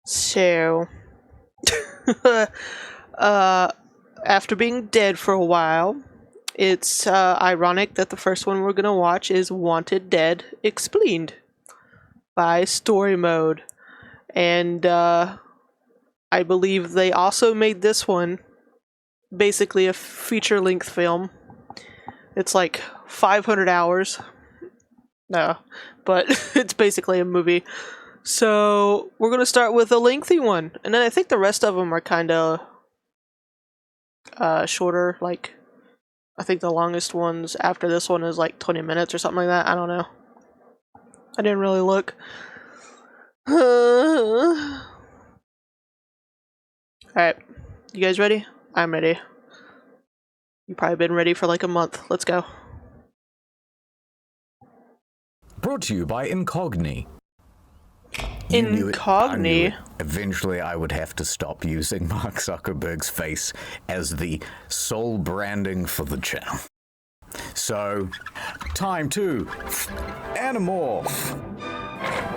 So, after being dead for a while, it's ironic that the first one we're gonna watch is Wanted Dead Expleened by Storymode. And I believe they also made this one basically a feature-length film. It's like 500 hours. No, but it's basically a movie. So we're gonna start with a lengthy one, and then I think the rest of them are kind of shorter. Like, I think the longest ones after this one is like 20 minutes or something like that. I don't know. I didn't really look. Alright, you guys ready? I'm ready. You've probably been ready for like a month. Let's go. Brought to you by Incogni. Incogni? Eventually I would have to stop using Mark Zuckerberg's face as the sole branding for the channel. So, time to Animorph.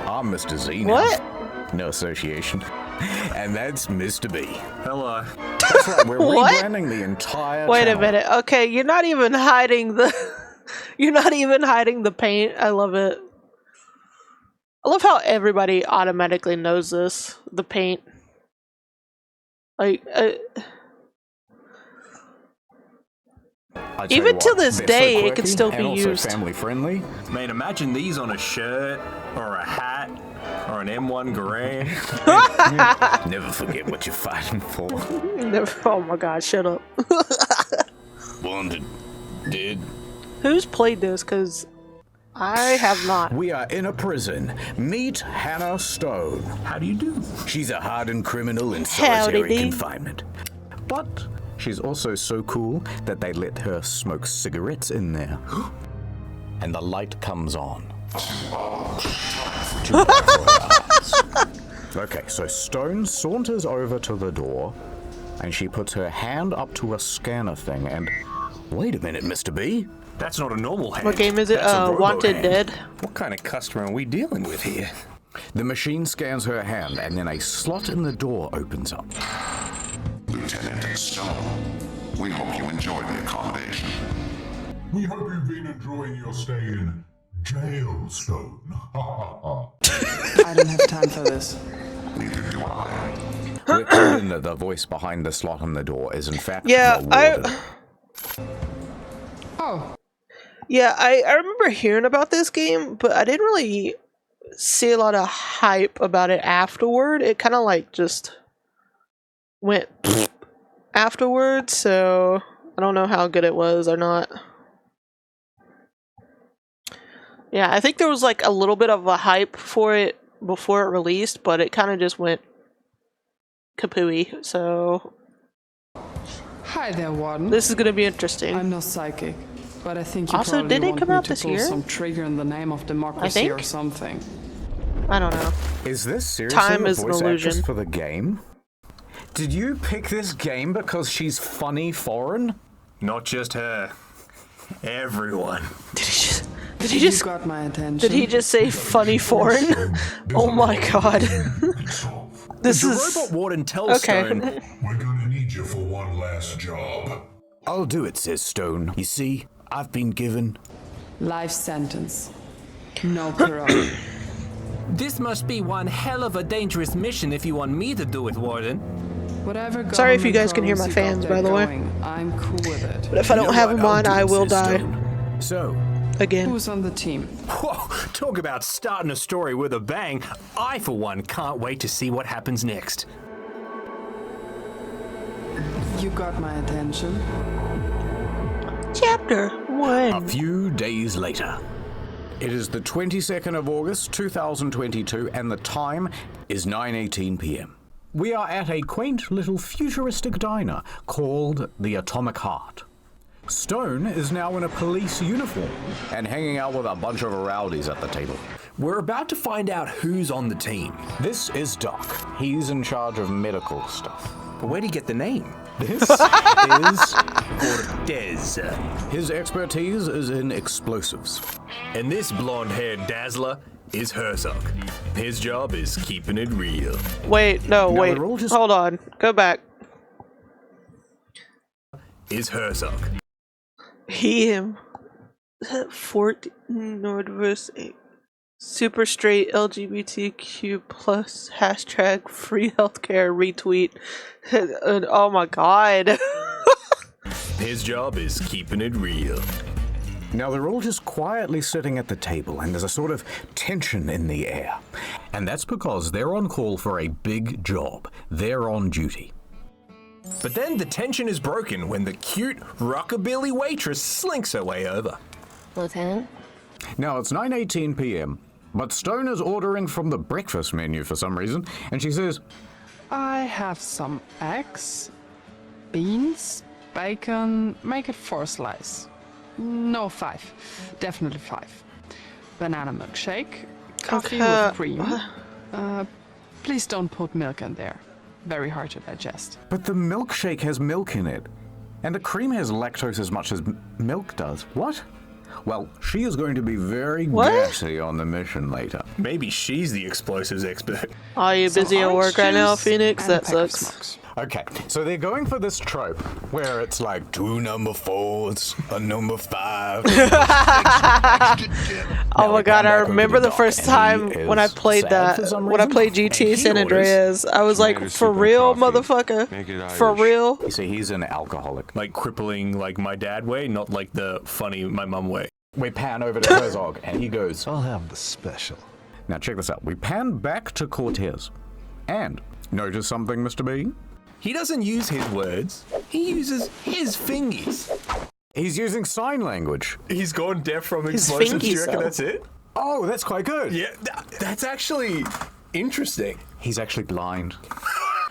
I'm Mr. Z now. What? No association. And that's Mr. B. Hello. That's right, we're What? rebranding the entire Wait channel. a minute. Okay, you're not even hiding the you're not even hiding the paint. I love it. I love how everybody automatically knows this. The paint. Like I tell even you to what, this they're day, so it can quirky still be and also used. family friendly. Man, imagine these on a shirt, or a hat, or an M1 Garand. Never forget what you're fighting for. Oh my god, shut up. Wanted dead. Who's played this? Because I have not. We are in a prison. Meet Hannah Stone. How do you do? She's a hardened criminal in Howdy solitary dee. confinement. But she's also so cool that they let her smoke cigarettes in there. And the light comes on. Too bright for her eyes. Okay, so Stone saunters over to the door, and she puts her hand up to a scanner thing, and... Wait a minute, Mr. B. That's not a normal hand. What game is it? That's a robo Wanted hand. Dead. What kind of customer are we dealing with here? The machine scans her hand, and then a slot in the door opens up. Lieutenant Stone, we hope you enjoyed the accommodation. We hope you've been enjoying your stay in jail, Stone. Ha ha ha. I don't have time for this. Neither do I. We're told that the voice behind the slot on the door is in fact Yeah, the warden. Oh, Yeah, I remember hearing about this game, but I didn't really see a lot of hype about it afterward. It kind of like just went afterwards, so I don't know how good it was or not. Yeah, I think there was like a little bit of a hype for it before it released, but it kind of just went kapooey, so hi there, Warden. this is gonna be interesting. I'm no psychic, but I think you Also, probably did it want come me out to this pull year? some trigger in the name of democracy think. or something. I don't know. Is this seriously Time the is an voice actress illusion. for the game? Did you pick this game because she's funny foreign? Not just her. Everyone. Did he You just got my attention. Did he just say funny foreign? Oh my god. This The is robot warden tells okay. Stone, We're gonna need you for one last job. I'll do it, says Stone. You see, I've been given... Life sentence. No parole. This must be one hell of a dangerous mission if you want me to do it, Warden. Whatever. Sorry if you government guys can hear my programs fans, you got by the there way. going, I'm cool with it. But if I don't have him on, I will die So, again. Who's on the team? whoa, talk about starting a story with a bang. I, for one, can't wait to see what happens next. You got my attention. Chapter a 1. few days later. It is the 22nd of August, 2022, and the time is 9:18 p.m. We are at a quaint little futuristic diner called the Atomic Heart. Stone is now in a police uniform and hanging out with a bunch of rowdies at the table. We're about to find out who's on the team. This is Doc. He's in charge of medical stuff. But where'd he get the name? This is... Cortez. His expertise is in explosives. And this blonde-haired dazzler is Herzog. His job is keeping it real. Wait, no, Now wait. they're all just- Hold on. Go back. Is Herzog. He, him. 14 Nordverse. Super straight LGBTQ plus hashtag free healthcare retweet. Oh my god. His job is keeping it real. Now they're all just quietly sitting at the table, and there's a sort of tension in the air. And that's because they're on call for a big job. They're on duty. But then the tension is broken when the cute rockabilly waitress slinks her way over. Lieutenant? Now it's 9:18 p.m., but Stone is ordering from the breakfast menu for some reason, and she says, I have some eggs, beans, bacon, make it 4 slice. No, 5. Definitely 5. Banana milkshake, coffee Okay. with cream. Please don't put milk in there. Very hard to digest. but the milkshake has milk in it, and the cream has lactose as much as milk does. What? Well, she is going to be very What? gassy on the mission later. Maybe she's the explosives expert. Are you Some busy at orange work right now, juice Phoenix? and That pack of sucks. smokes. Okay, so they're going for this trope where it's like 2 number 4s, a number 5. Oh my god, I remember the first time when I played that, when I played GTA San Andreas, I was like, for real, motherfucker? For real? You see, he's an alcoholic. Like crippling like my dad way, not like the funny my mum way. We pan over to Herzog, and he goes, I'll have the special. now check this out. We pan back to Cortez. And, notice something, Mr. B? He doesn't use his words, he uses his fingies. He's using sign language. He's gone deaf from His explosives. Do you fingies, reckon though. that's it? Oh, that's quite good. Yeah, that's actually interesting. He's actually blind.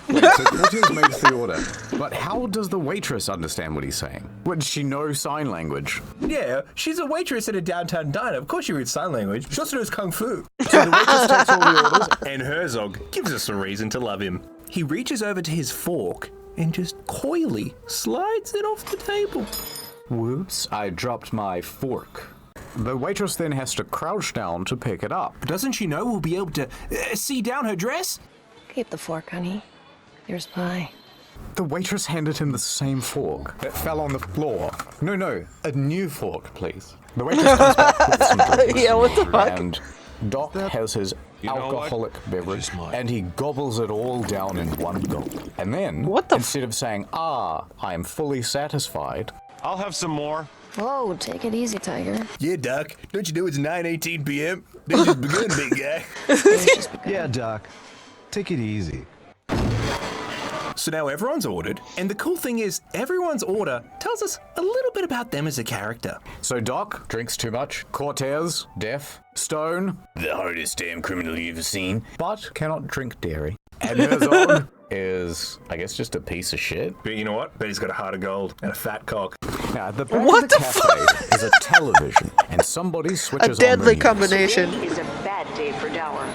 Wait, so Cortez makes the order. But how does the waitress understand what he's saying? Would she know sign language? Yeah, she's a waitress at a downtown diner. Of course she reads sign language. She also knows kung fu. So the waitress takes all the orders, and Herzog gives us a reason to love him. He reaches over to his fork and just coyly slides it off the table. Whoops, I dropped my fork. The waitress then has to crouch down to pick it up. Doesn't she know we'll be able to see down her dress? Keep the fork, honey. Here's pie. The waitress handed him the same fork that fell on the floor. No, a new fork, please. The waitress comes back with some drinks. Yeah, what the fuck? And Doc has his know what? alcoholic beverage, Just mine. and he gobbles it all down in one gulp. And then, What the f- instead of saying, I am fully satisfied, I'll have some more. Whoa, take it easy, Tiger. Yeah, Doc. Don't you know it's 9:18 p.m.? They just begun, big guy. Yeah, Doc. Take it easy. So now everyone's ordered, and the cool thing is, everyone's order tells us a little bit about them as a character. So Doc drinks too much, Cortez, deaf, Stone, the hardest damn criminal you've ever seen, but cannot drink dairy. And Herzog is, I guess, just a piece of shit. But you know what? Bet he's got a heart of gold and a fat cock. Now, at the back What of the the cafe is a television, and somebody A switches deadly on the news. combination. Today is a bad day for Dawa.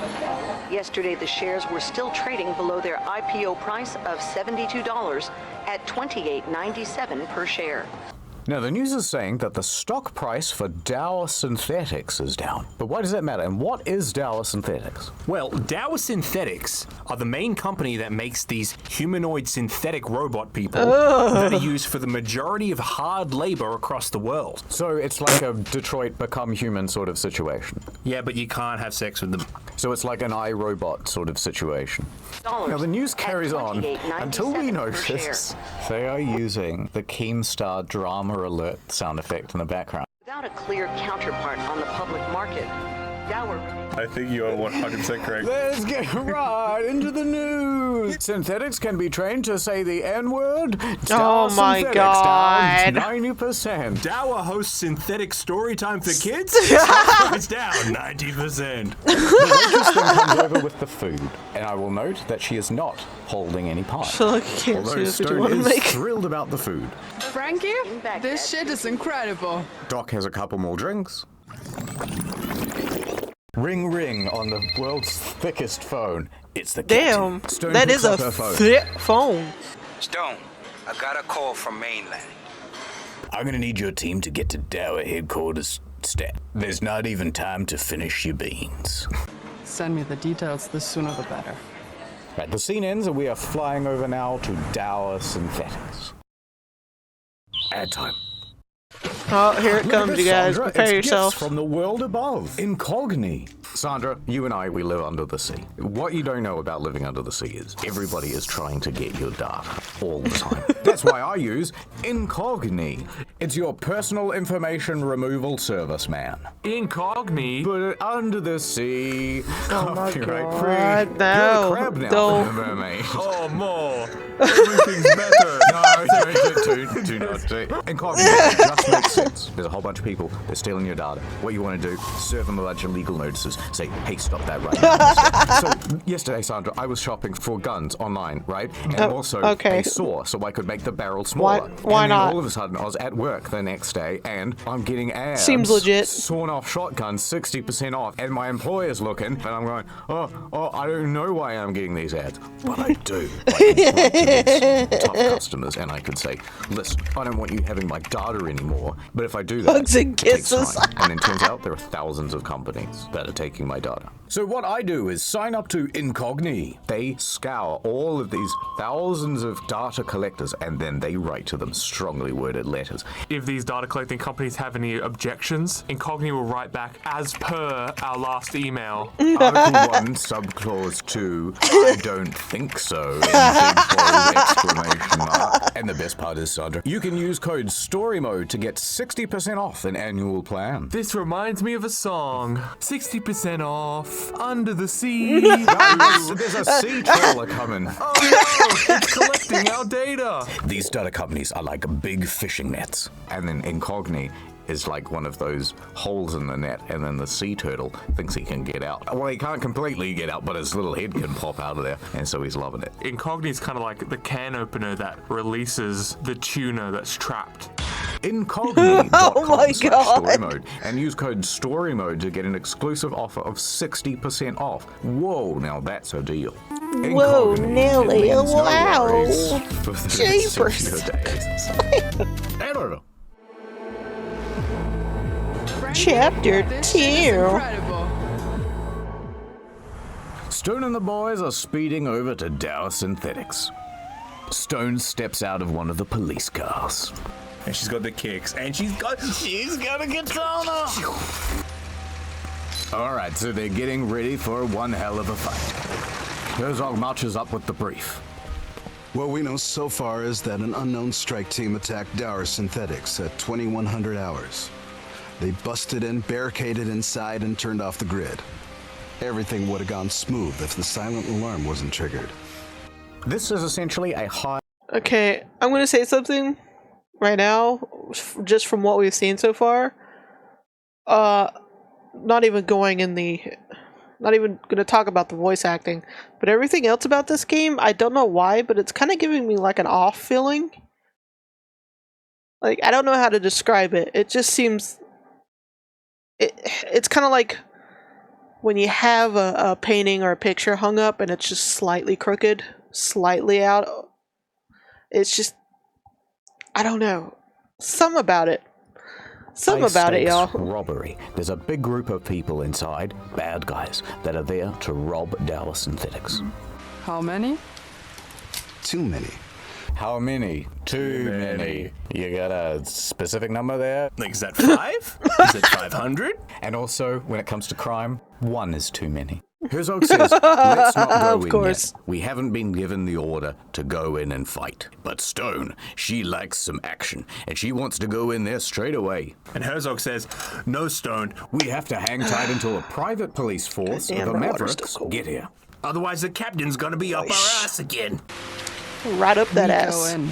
Yesterday, the shares were still trading below their IPO price of $72 at $28.97 per share. Now, the news is saying that the stock price for Dawa Synthetics is down. But why does that matter? And what is Dawa Synthetics? Well, Dawa Synthetics are the main company that makes these humanoid synthetic robot people that are used for the majority of hard labor across the world. So it's like a Detroit Become Human sort of situation. Yeah, but you can't have sex with them. So it's like an iRobot sort of situation. Dollars Now the news at carries on until we $28.97 per share. notice they are using the Keemstar drama alert sound effect in the background. Without a clear counterpart on the public market, Dawa I think you are 100% correct. Let's get right into the news. Synthetics can be trained to say the N-word. Oh my Synthetics God. down 90%. Dawa hosts synthetic story time for kids. It's down 90%. The waitress then comes over with the food, and I will note that she is not holding any pie. I feel like you can't Although choose what you Stone want to is make. thrilled about the food. Frankie, this shit is incredible. Doc has a couple more drinks. Ring ring on the world's thickest phone. It's the Damn, captain. Stone that picks is a up her phone. thick phone. Stone, I got a call from mainland. I'm gonna need your team to get to Dawa headquarters Stat, there's not even time to finish your beans. Send me the details, the sooner the better. Right, the scene ends and we are flying over now to Dawa Synthetics. Ad time. Oh, here it Look at comes, this, you guys. Sandra. Prepare It's yourself. gifts from the world above. Incogni. Sandra, you and I, we live under the sea. What you don't know about living under the sea is everybody is trying to get your data all the time. That's why I use Incogni. It's your personal information removal service, man. Incogni? Put it under the sea. Oh my Copyright God, free. no. You're a crab now, Don't. a mermaid. Oh, more. Everything's better. No, do not do. Incognito just makes sense. There's a whole bunch of people. They're stealing your data. What you want to do, serve them a bunch of legal notices. Say, hey, stop that right now. So, yesterday, Sandra, I was shopping for guns online, right? And also a saw so I could make the barrel smaller. Why and then not? all of a sudden, I was at work the next day, and I'm getting ads. Seems legit. Sawn off shotguns, 60% off. And my employer's looking, and I'm going, oh, I don't know why I'm getting these ads. But I do. Tough customers, and I could say, listen, I don't want you having my data anymore, but if I do that, Hugs and it takes kisses. time. And it turns out there are thousands of companies that are taking my data. So what I do is sign up to Incogni. They scour all of these thousands of data collectors, and then they write to them strongly worded letters. If these data collecting companies have any objections, Incogni will write back as per our last email. Article 1, subclause 2, I don't think so, in big bold exclamation mark. And the best part is, Sandra, you can use code STORYMODE to get 60% off an annual plan. This reminds me of a song. 60% off, under the sea. There's a sea trawler coming. Oh no, it's collecting our data. These data companies are like big fishing nets. And then Incogni is like one of those holes in the net, and then the sea turtle thinks he can get out. Well, he can't completely get out, but his little head can pop out of there, and so he's loving it. Incogni is kind of like the can opener that releases the tuna that's trapped. Incogni.com Oh my God. StoryMode, and use code StoryMode to get an exclusive offer of 60% off. Whoa, now that's a deal. Whoa, Incogni, Nelly, it means no wow. worries for the rest of Jeepers. your days. I don't know. Chapter This is 2. incredible. Stone and the boys are speeding over to Dawa Synthetics. Stone steps out of one of the police cars. And she's got the kicks. And she's got a katana. Alright, so they're getting ready for one hell of a fight. Herzog marches up with the brief. What we know so far is that an unknown strike team attacked Dawa Synthetics at 2100 hours. They busted in, barricaded inside, and turned off the grid. Everything would have gone smooth if the silent alarm wasn't triggered. This is essentially a high... Okay, I'm gonna say something right now, just from what we've seen so far. Not even gonna talk about the voice acting, but everything else about this game, I don't know why, but it's kind of giving me like an off feeling. Like, I don't know how to describe it. It just seems... It's kind of like when you have a painting or a picture hung up and it's just slightly crooked, slightly out. It's just, I don't know. Something about it. Something about it, y'all. Robbery. There's a big group of people inside, bad guys, that are there to rob Dawa Synthetics. How many? Too many. How many? Too many. You got a specific number there? Like, is that 5? Is it 500? And also, when it comes to crime, 1 is too many. Herzog says, let's not go Of in course. yet. We haven't been given the order to go in and fight. But Stone, she likes some action, and she wants to go in there straight away. And Herzog says, no, Stone. We have to hang tight until a private police force, Damn, the that water's Mavericks, still cold. get here. Otherwise, the captain's gonna be up our ass again. Right up that Go ass. in.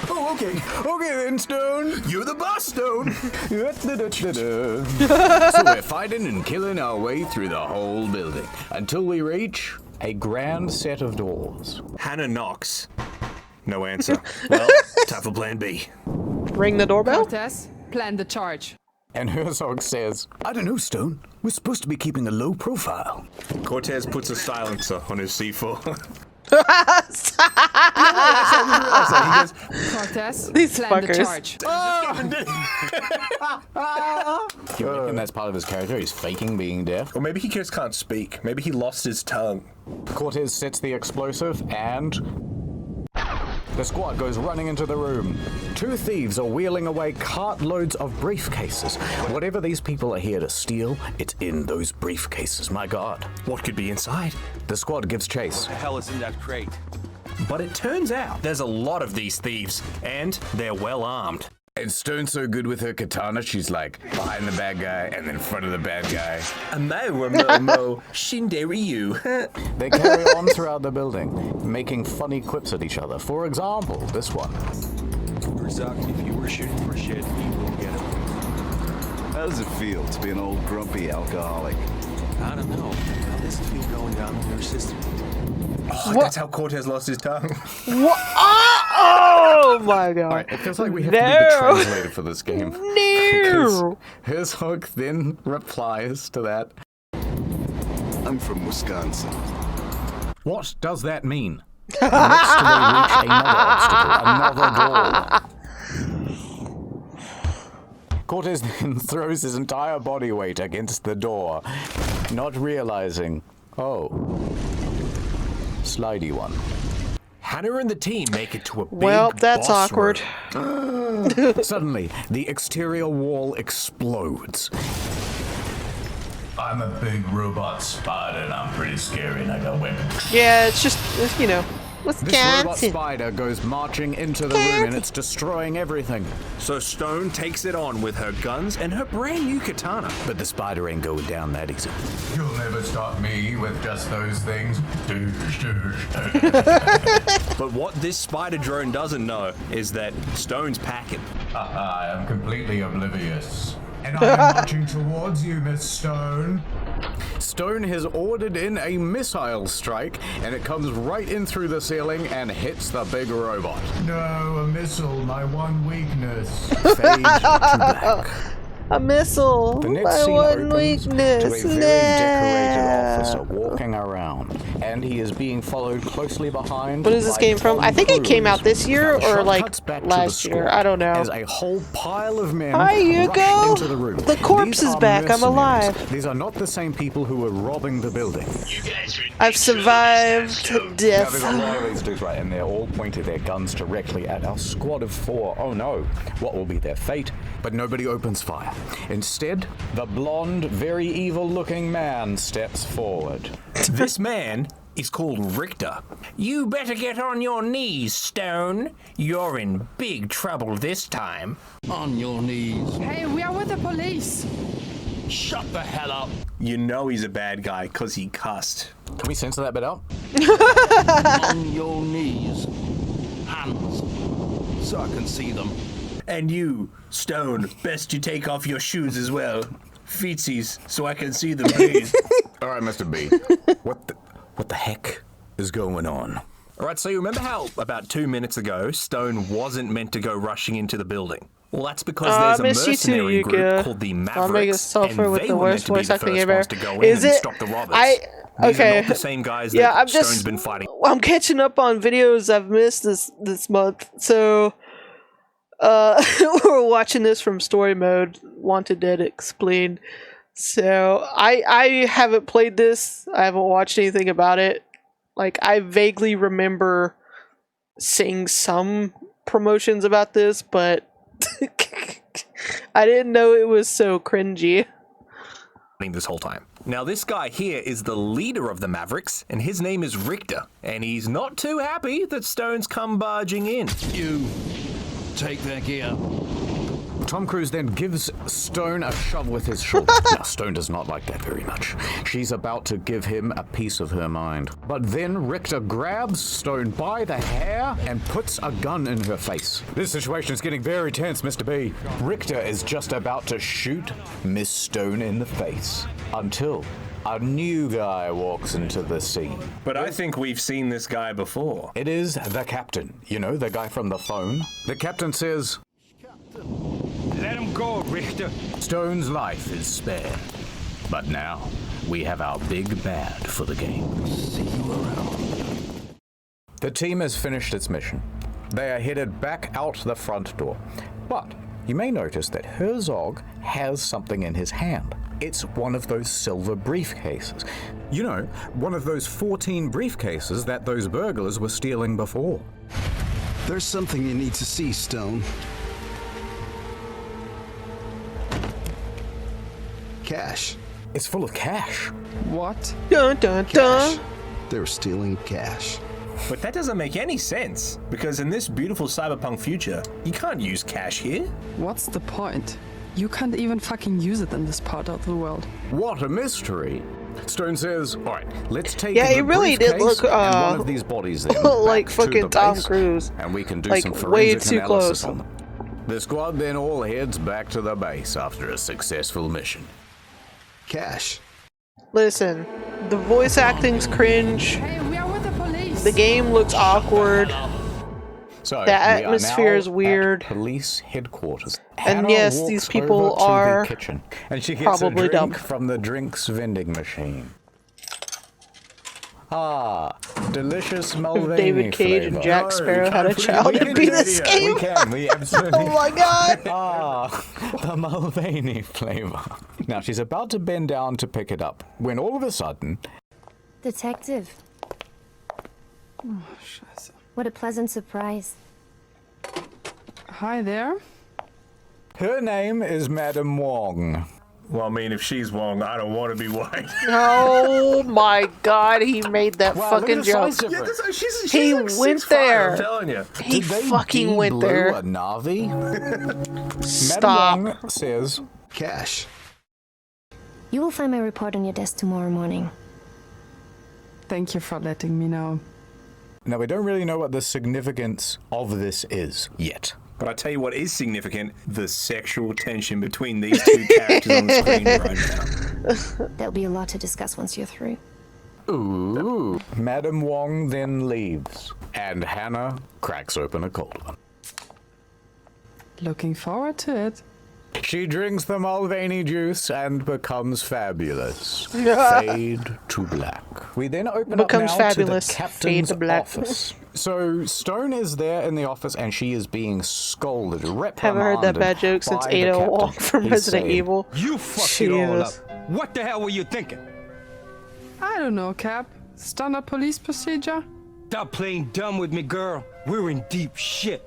Oh, okay. Okay then, Stone. You're the boss, Stone. So we're fighting and killing our way through the whole building until we reach a grand set of doors. Hannah knocks. No answer. Well, time for plan B. Ring the doorbell? Cortez, plan the charge. And Herzog says, I don't know, Stone. We're supposed to be keeping a low profile. Cortez puts a silencer on his C4. Cortez, Cortez, These plan the fuckers. charge. You reckon that's part of his character? He's faking being deaf? Or maybe he just can't speak. Maybe he lost his tongue. Cortez sets the explosive and the squad goes running into the room. Two thieves are wheeling away cartloads of briefcases. Whatever these people are here to steal, it's in those briefcases. My God. What could be inside? The squad gives chase. The hell is in that crate? But it turns out there's a lot of these thieves, and they're well armed. And Stone's so good with her katana, she's like behind the bad guy and then in front of the bad guy. Mo, Shinderyu. They carry on throughout the building, making funny quips at each other. For example, this one. Zuck, if you were shooting for shit, you will get it. How does it feel to be an old grumpy alcoholic? I don't know. How does it feel going down in your system? Oh, that's how Cortez lost his tongue. What? Oh my God. Alright, it feels like we have to be the translator for this game. No. Herzog then replies to that. I'm from Wisconsin. What does that mean? Next they reach another obstacle, another door. Cortez then throws his entire body weight against the door, not realizing, oh, slidey one. Hannah and the team make it to a big Well, that's boss awkward. room. Suddenly, the exterior wall explodes. I'm a big robot spider and I'm pretty scary and I got weapons. Yeah, it's just, you know, This robot Wisconsin. spider goes marching into the room and it's destroying everything. So Stone takes it on with her guns and her brand new katana. But the spider ain't going down that easy. You'll never stop me with just those things. But what this spider drone doesn't know is that Stone's packing. I am completely oblivious. And I am marching towards you, Miss Stone. Stone has ordered in a missile strike, and it comes right in through the ceiling and hits the big robot. No, a missile, my one weakness. Fade to black. A missile. The next My scene one opens weakness. to a very decorated officer walking around, and he is being followed closely behind. What is this by game from? Tom I think it came out Cruise. this year Now, the or shot like cuts back to last the year. squad I don't know. As a whole pile of men Hi, Hugo. rush into the room. The corpse These is are back. I'm mercenaries. alive. These are not the same people who were robbing the building. I've survived Now, there's death. a lot of these dudes, right, and they're all pointing their guns directly at our squad of 4. Oh no, what will be their fate? But nobody opens fire. Instead, the blonde, very evil-looking man steps forward. This man is called Richter. You better get on your knees, Stone. You're in big trouble this time. On your knees. Hey, we are with the police. Shut the hell up. You know he's a bad guy because he cussed. Can we censor that bit out? On your knees. Hands. So I can see them. And you, Stone, best you take off your shoes as well. Feetsies, so I can see them, please. All right, Mr. B. What the heck is going on? All right, so you remember how about 2 minutes ago, Stone wasn't meant to go rushing into the building? Well, that's because there's a miss you too, mercenary Yuka. group called the Mavericks, I'll make it suffer and with they the were meant worst to be voice the acting first ever. ones to go in Is and it? stop the robbers. These are not the same guys that Yeah, I'm Stone's just. been fighting. I'm catching up on videos I've missed this month. So, we're watching this from story mode. Wanted Dead Explained. So I haven't played this. I haven't watched anything about it. Like, I vaguely remember seeing some promotions about this, but I didn't know it was so cringy. This whole time. Now, this guy here is the leader of the Mavericks, and his name is Richter, and he's not too happy that Stone's come barging in. You take their gear. Tom Cruise then gives Stone a shove with his shoulder. Now, Stone does not like that very much. She's about to give him a piece of her mind. But then Richter grabs Stone by the hair and puts a gun in her face. This situation is getting very tense, Mr. B. Richter is just about to shoot Miss Stone in the face until a new guy walks into the scene. But I think we've seen this guy before. It is the captain. You know, the guy from the phone. The captain says, Let him go, Richter. Stone's life is spared. But now, we have our big bad for the game. See you around. The team has finished its mission. They are headed back out the front door. But you may notice that Herzog has something in his hand. It's one of those silver briefcases. You know, one of those 14 briefcases that those burglars were stealing before. There's something you need to see, Stone. Cash. It's full of cash. What? Dun dun dun. Cash. They were stealing cash. But that doesn't make any sense, because in this beautiful cyberpunk future, you can't use cash here. What's the point? You can't even fucking use it in this part of the world. What a mystery. Stone says, all right, let's take Yeah, the he really did briefcase look, and one of these bodies then like back to fucking the Tom base, Cruise. and we can do Like, some way forensic too analysis close. on them. The squad then all heads back to the base after a successful mission. Cash. Listen, the voice acting's cringe. Hey, we are with the police. The game looks awkward. So The we are atmosphere now is weird. at police headquarters. And Hannah yes, walks these people over to the are kitchen, and she gets probably a drink dumb. from the drinks vending machine. Ah, delicious Mulvaney David Cage flavor. and Jack Sparrow had a we child can and beat do this it, game. We can, we absolutely Oh my god! Ah, the Mulvaney flavor. Now she's about to bend down to pick it up when all of a sudden, Detective. What a pleasant surprise. Hi there. her name is Madame Wong. Well, I mean, if she's Wong, I don't want to be white. Oh my god, he made that Wow, look fucking at the joke. size difference. She's He like went 6'5", there. I'm telling you. He Did they fucking went de-blue there. a Navi? Stop. Madame Wong says, Cash. You will find my report on your desk tomorrow morning. Thank you for letting me know. now we don't really know what the significance of this is yet. But I tell you what is significant, the sexual tension between these two characters on the screen right now. There'll be a lot to discuss once you're through. Ooh. Madame Wong then leaves, and Hannah cracks open a cold one. Looking forward to it. She drinks the Mulvaney juice and becomes fabulous. Fade to black. We then open Becomes up now fabulous. to the Fade captain's to black. office. So Stone is there in the office and she is being scolded, reprimanded. Haven't heard that bad joke since by the Ada captain. Wong from He's Resident saying, Evil. You fucked it all up. Jesus. What the hell were you thinking? I don't know, Cap. Standard police procedure? Stop playing dumb with me, girl. We're in deep shit.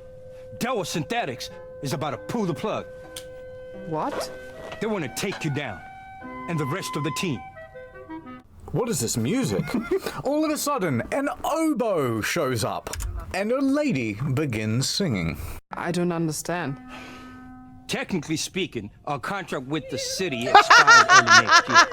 Dawa Synthetics is about to pull the plug. What? They want to take you down. And the rest of the team. What is this music? All of a sudden, an oboe shows up, and a lady begins singing. I don't understand. Technically speaking, our contract with the city expires early next year.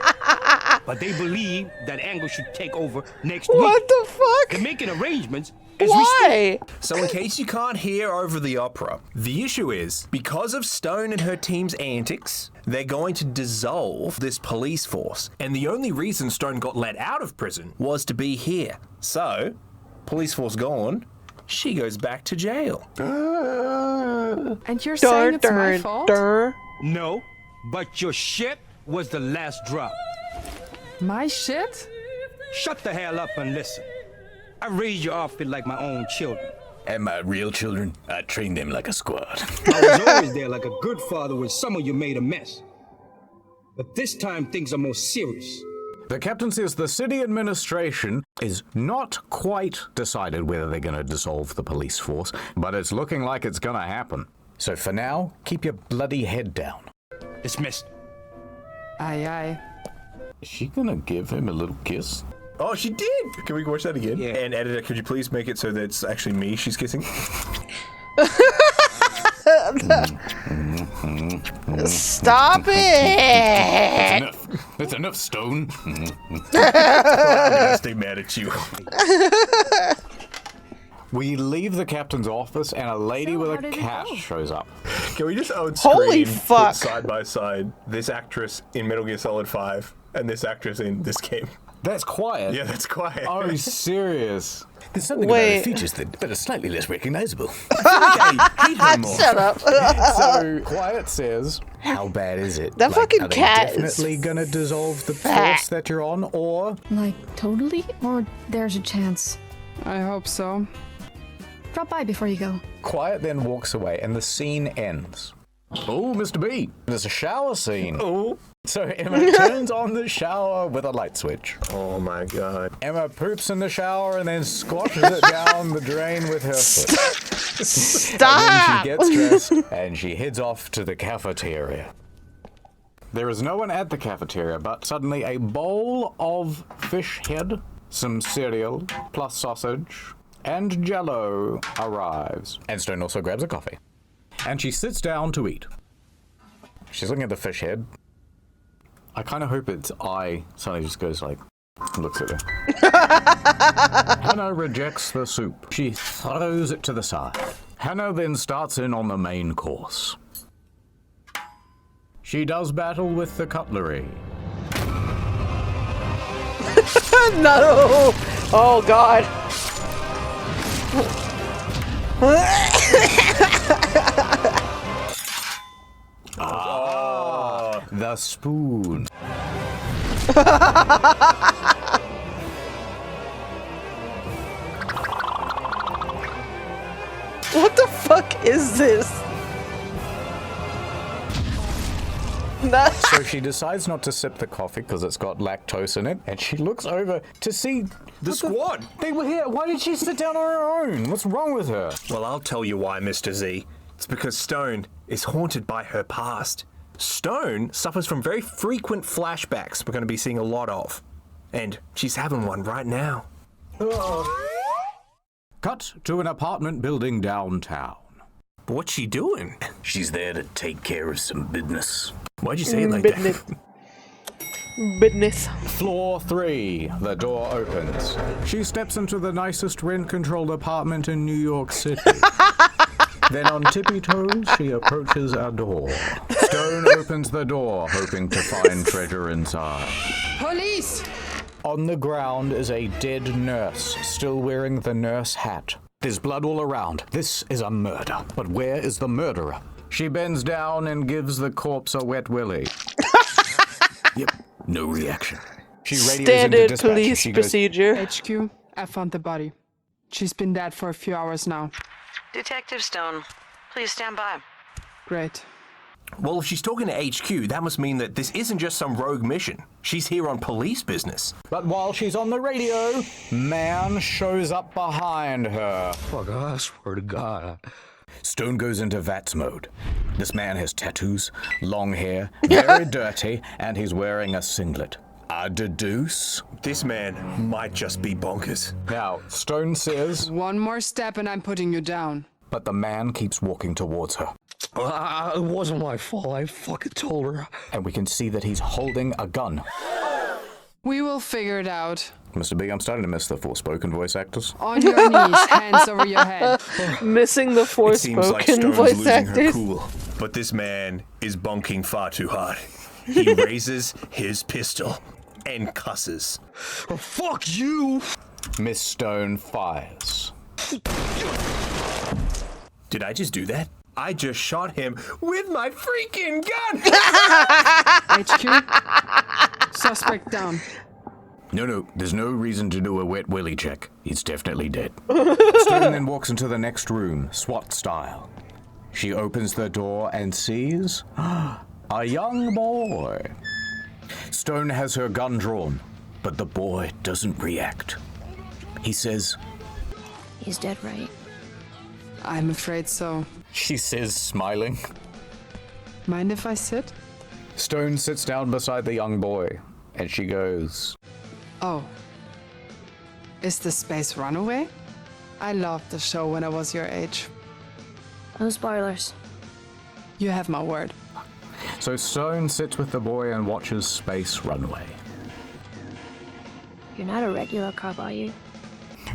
But they believe that Angle should take over next week. What the fuck? They're making arrangements as we speak. Why? So in case you can't hear over the opera, the issue is, because of Stone and her team's antics, they're going to dissolve this police force. And the only reason Stone got let out of prison was to be here. So, police force gone, she goes back to jail. And you're saying it's my fault? No, but your shit was the last drop. My shit? Shut the hell up and listen. I raised your outfit like my own children. And my real children, I trained them like a squad. I was always there like a good father when some of you made a mess. But this time things are more serious. The captain says the city administration is not quite decided whether they're going to dissolve the police force, but it's looking like it's going to happen. So for now, keep your bloody head down. Dismissed. Aye, aye. Is she going to give him a little kiss? Oh, she did! Can we watch that again? Yeah. And editor, could you please make it so that it's actually me she's kissing? Stop it! That's enough, Stone. I'm gonna stay mad at you. We leave the captain's office and a lady So with how a did it cat go? shows up. Can we just on screen Holy put fuck. side by side this actress in Metal Gear Solid 5 and this actress in this game? That's quiet. Yeah, that's quiet. Oh, serious. There's something Wait. about her features that are slightly less recognizable. I hate her more. Shut up. So, Quiet says, how bad is it? That fucking are they cat is definitely gonna dissolve the fat. force that you're on, or... Like, totally? Or there's a chance? I hope so. Drop by before you go. Quiet then walks away, and the scene ends. Oh, Mr. B, there's a shower scene. Oh. So Emma turns on the shower with a light switch. Oh my god. Emma poops in the shower and then squashes it down the drain with her foot. Stop! And then she gets dressed and she heads off to the cafeteria. There is no one at the cafeteria, but suddenly a bowl of fish head, some cereal, plus sausage, and Jell-O arrives. And Stone also grabs a coffee. And she sits down to eat. She's looking at the fish head. I kind of hope its eye suddenly just goes like, looks at her. Hannah rejects the soup. She throws it to the side. Hannah then starts in on the main course. She does battle with the cutlery. No! Oh, God. The spoon. What the fuck is this? So she decides not to sip the coffee because it's got lactose in it, and she looks over to see The squad! They were here. Why did she sit down on her own? What's wrong with her? Well, I'll tell you why, Mr. Z. It's because Stone is haunted by her past. Stone suffers from very frequent flashbacks we're going to be seeing a lot of. And she's having one right now. Cut to an apartment building downtown. But what's she doing? She's there to take care of some business. Why'd you say it like Business. that? Business. Floor 3. The door opens. She steps into the nicest rent-controlled apartment in New York City. Then on tippy toes, she approaches a door. Stone opens the door, hoping to find treasure inside. Police! On the ground is a dead nurse, still wearing the nurse hat. There's blood all around. This is a murder. But where is the murderer? She bends down and gives the corpse a wet willy. Yep, no reaction. She radios into Standard dispatch. police She goes, procedure. HQ, I found the body. She's been dead for a few hours now. Detective Stone, please stand by. Great. Well, if she's talking to HQ, that must mean that this isn't just some rogue mission. She's here on police business. But while she's on the radio, man shows up behind her. Fuck, I swear to God. Stone goes into VATS mode. This man has tattoos, long hair, very dirty, and he's wearing a singlet. I deduce. This man might just be bonkers. Now, Stone says, One more step and I'm putting you down. but the man keeps walking towards her. It wasn't my fault. I fucking told her. And we can see that he's holding a gun. We will figure it out. Mr. B, I'm starting to miss the Forspoken voice actors. On your knees, hands over your head. Missing the It seems like Forspoken Stone's voice losing her actors. cool. But this man is bunking far too hard. He raises his pistol and cusses. Oh, fuck you! Miss Stone fires. Did I just do that? I just shot him with my freaking gun! HQ, suspect down. No, there's no reason to do a wet willy check. He's definitely dead. Stone then walks into the next room, SWAT style. She opens the door and sees a young boy. Stone has her gun drawn, but the boy doesn't react. He says, He's dead, right? I'm afraid so. she says, smiling. Mind if I sit? Stone sits down beside the young boy, and she goes, Oh. Is this Space Runaway? I loved the show when I was your age. No spoilers. You have my word. So Stone sits with the boy and watches Space Runaway. You're not a regular cop, are you?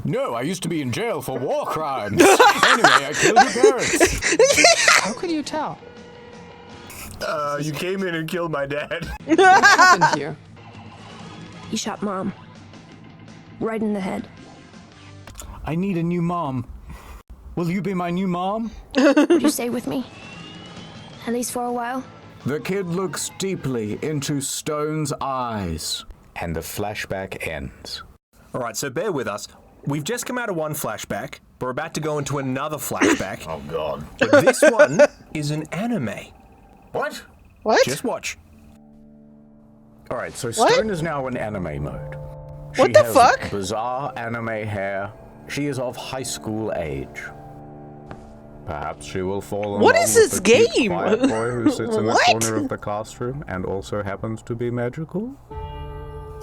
No, I used to be in jail for war crimes. Anyway, I killed your parents. How could you tell? You came in and killed my dad. What happened here? He shot Mom. Right in the head. I need a new mom. Will you be my new mom? Would you stay with me? At least for a while? The kid looks deeply into Stone's eyes, and the flashback ends. All right, so bear with us. We've just come out of one flashback, We're about to go into another flashback. Oh, God. But this one is an anime. What? What? Just watch. All right, so What? Stone is now in anime mode. What the has fuck? Bizarre anime hair. She is of high school age. Perhaps she will fall in What love is with this the cute, game? quiet boy who sits in the What? corner of the classroom and also happens to be magical.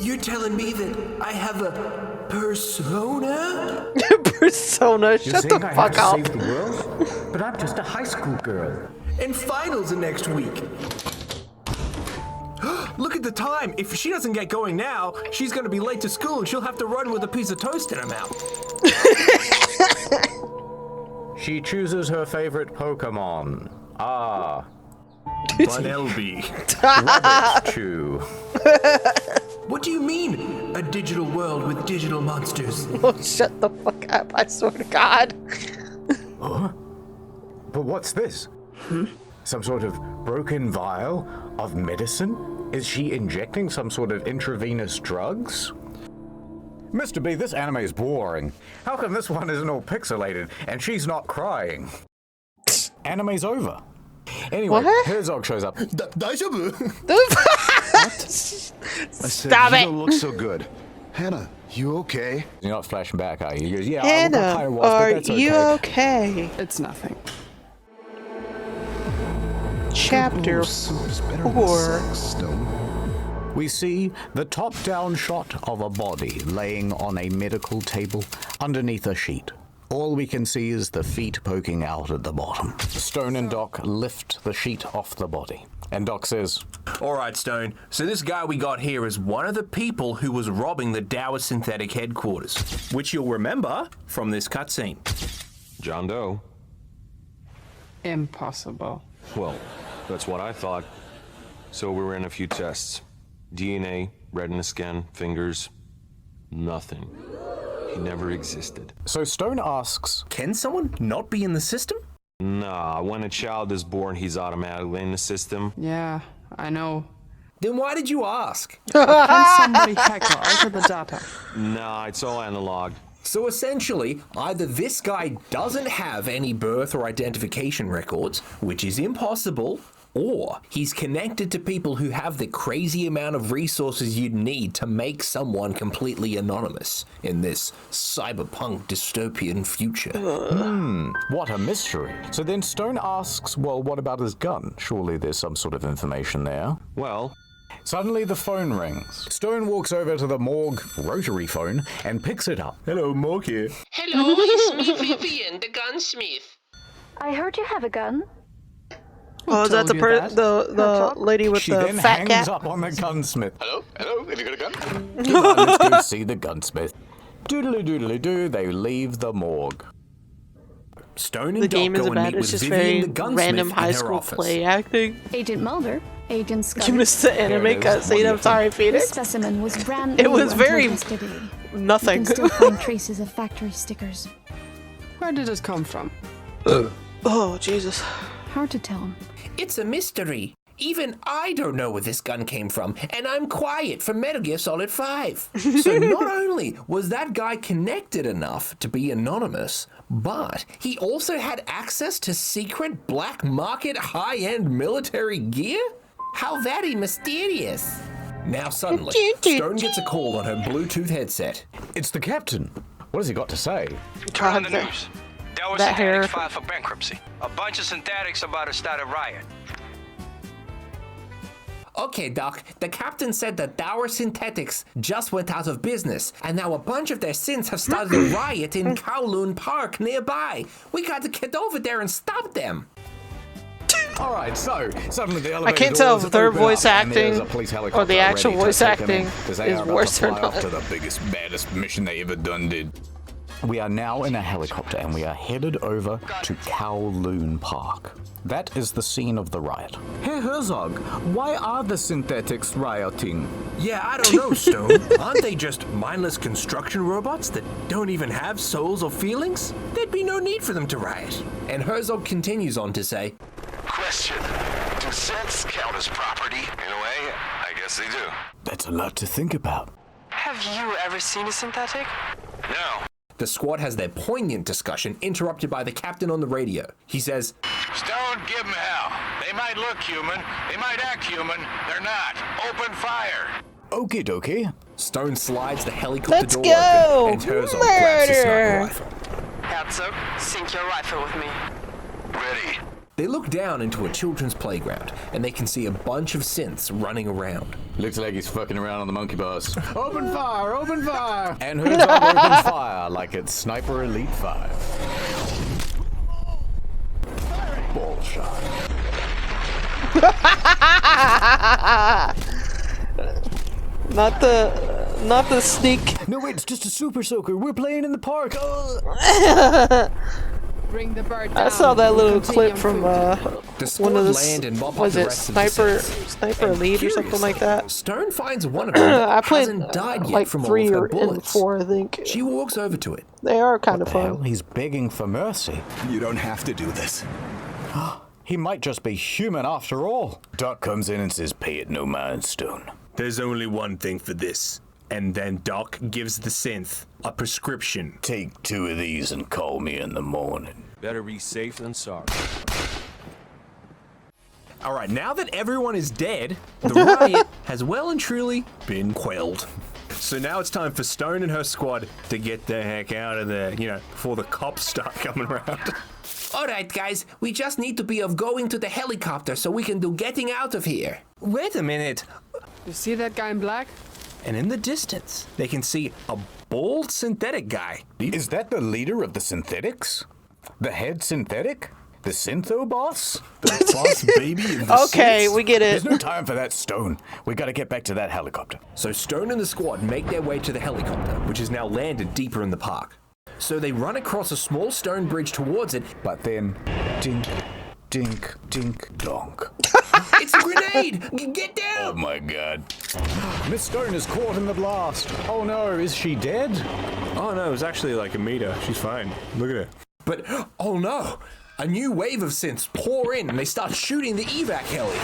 You're telling me that I have a persona? Persona, You shut think the I fuck have to up. save the world? But I'm just a high school girl. And finals are next week. Look at the time. If she doesn't get going now, she's going to be late to school and she'll have to run with a piece of toast in her mouth. She chooses her favorite Pokemon. Ah, Bunelby. Rabbit Chew. What do you mean, a digital world with digital monsters? Oh, shut the fuck up, I swear to God. Huh? But what's this? Some sort of broken vial of medicine? Is she injecting some sort of intravenous drugs? Mr. B, this anime is boring. How come this one isn't all pixelated and she's not crying? Anime's over. Anyway, What? Herzog shows up. I said, Stop you it. don't look so good. Hannah, you okay? You're not flashing back, are you? He goes, yeah, I Hannah, kinda was, but are that's you okay. okay? It's nothing. Chapter So it's better than 4. sex, Stone. We see the top-down shot of a body laying on a medical table underneath a sheet. All we can see is the feet poking out at the bottom. Stone and Doc lift the sheet off the body. And Doc says, All right, Stone. So this guy we got here is one of the people who was robbing the Dawa synthetic headquarters, which you'll remember from this cutscene. John Doe. Impossible. Well, that's what I thought. So we ran a few tests. DNA, retina scan, fingers, nothing. He never existed. So Stone asks, Can someone not be in the system? Nah, when a child is born, he's automatically in the system. Yeah, I know. Then why did you ask? Can somebody hack or alter the data? Nah, it's all analog. So essentially, either this guy doesn't have any birth or identification records, which is impossible, or he's connected to people who have the crazy amount of resources you'd need to make someone completely anonymous in this cyberpunk dystopian future. what a mystery. So then Stone asks, well, what about his gun? Surely there's some sort of information there. Well, suddenly the phone rings. Stone walks over to the morgue rotary phone and picks it up. Hello, Morg here. Hello, it's me, Vivian, the gunsmith. I heard you have a gun. Oh, is that told the you that? the lady with She the then fat hangs cat? up on the gunsmith. Hello? Have you got a gun? Come on, let's go see the gunsmith. Doodly-doodly-doo, they leave the morgue. Stone and The Doc game go is and about meet it's with just Vivian very the gunsmith random in high her school office. play acting. Agent Mulder, Agent Scully. You missed the anime it is. What do cutscene. you I'm sorry, The Phoenix. specimen was brand It new was until very yesterday. You nothing. can still find traces of factory stickers. Where did it come from? Oh, Jesus. Hard to tell. It's a mystery. Even I don't know where this gun came from, and I'm quiet for Metal Gear Solid 5. So not only was that guy connected enough to be anonymous, but he also had access to secret black market high-end military gear? How very mysterious. Now suddenly, Stone gets a call on her Bluetooth headset. It's the captain. What has he got to say? Turn on the news. Dawa that hair. Synthetics filed for bankruptcy. A bunch of synthetics about to start a riot. Okay, Doc, the captain said that Dawa Synthetics just went out of business, and now a bunch of their synths have started a riot in Kowloon Park nearby. We got to get over there and stop them. All right, so suddenly the elevator I can't tell doors if their open voice up, and there's acting a police or helicopter the actual ready to voice take 'em in, acting 'cause they is are about worse to or fly off not. to the biggest, baddest mission they ever done did. We are now in a helicopter and we are headed over to Kowloon Park. That is the scene of the riot. Hey Herzog, why are the synthetics rioting? Yeah, I don't know, Stone. Aren't they just mindless construction robots that don't even have souls or feelings? There'd be no need for them to riot. And Herzog continues on to say, Question. Do synths count as property? In a way, I guess they do. That's a lot to think about. Have you ever seen a synthetic? No. The squad has their poignant discussion interrupted by the captain on the radio. He says, Stone, give them hell. They might look human. They might act human. They're not. Open fire. Okie dokie. Stone slides the helicopter Let's door go! open and Herzog grabs his sniper Murder! rifle. Herzog, sync your rifle with me. Ready. They look down into a children's playground, and they can see a bunch of synths running around. Looks like he's fucking around on the monkey bus. Open fire! Open fire! And Herzog opens fire like it's Sniper Elite 5. Ball shot. Not the sneak. No, wait, it's just a super soaker. We're playing in the park. Bring the bird down. I saw that little clip from The squad one of the land and mop up was the it rest of the Sniper Elite or something like that. Stone finds one of them that I played hasn't died yet like from 3 all of her or and bullets. 4, I think. She walks over to it. They are kind of Hell, fun. he's begging for mercy. You don't have to do this. He might just be human after all. Doc comes in and says, pay it no mind, Stone. There's only one thing for this. And then Doc gives the synth a prescription. Take 2 of these and call me in the morning. Better be safe than sorry. All right, now that everyone is dead, the riot has well and truly been quelled. So now it's time for Stone and her squad to get the heck out of there, before the cops start coming around. All right, guys, we just need to be of going to the helicopter so we can do getting out of here. Wait a minute. You see that guy in black? And in the distance, they can see a bald synthetic guy. Is that the leader of the synthetics? The head synthetic? The syntho boss? The boss baby of the Okay, synths? we get it. There's no time for that, Stone. We gotta get back to that helicopter. So Stone and the squad make their way to the helicopter, which is now landed deeper in the park. So they run across a small stone bridge towards it, but then, dink, dink, dink, donk. It's a grenade! Get down! Oh my god. Miss Stone is caught in the blast. Oh no, is she dead? Oh no, it was actually like a meter. She's fine. Look at her. But, oh no! A new wave of synths pour in and they start shooting the evac heli.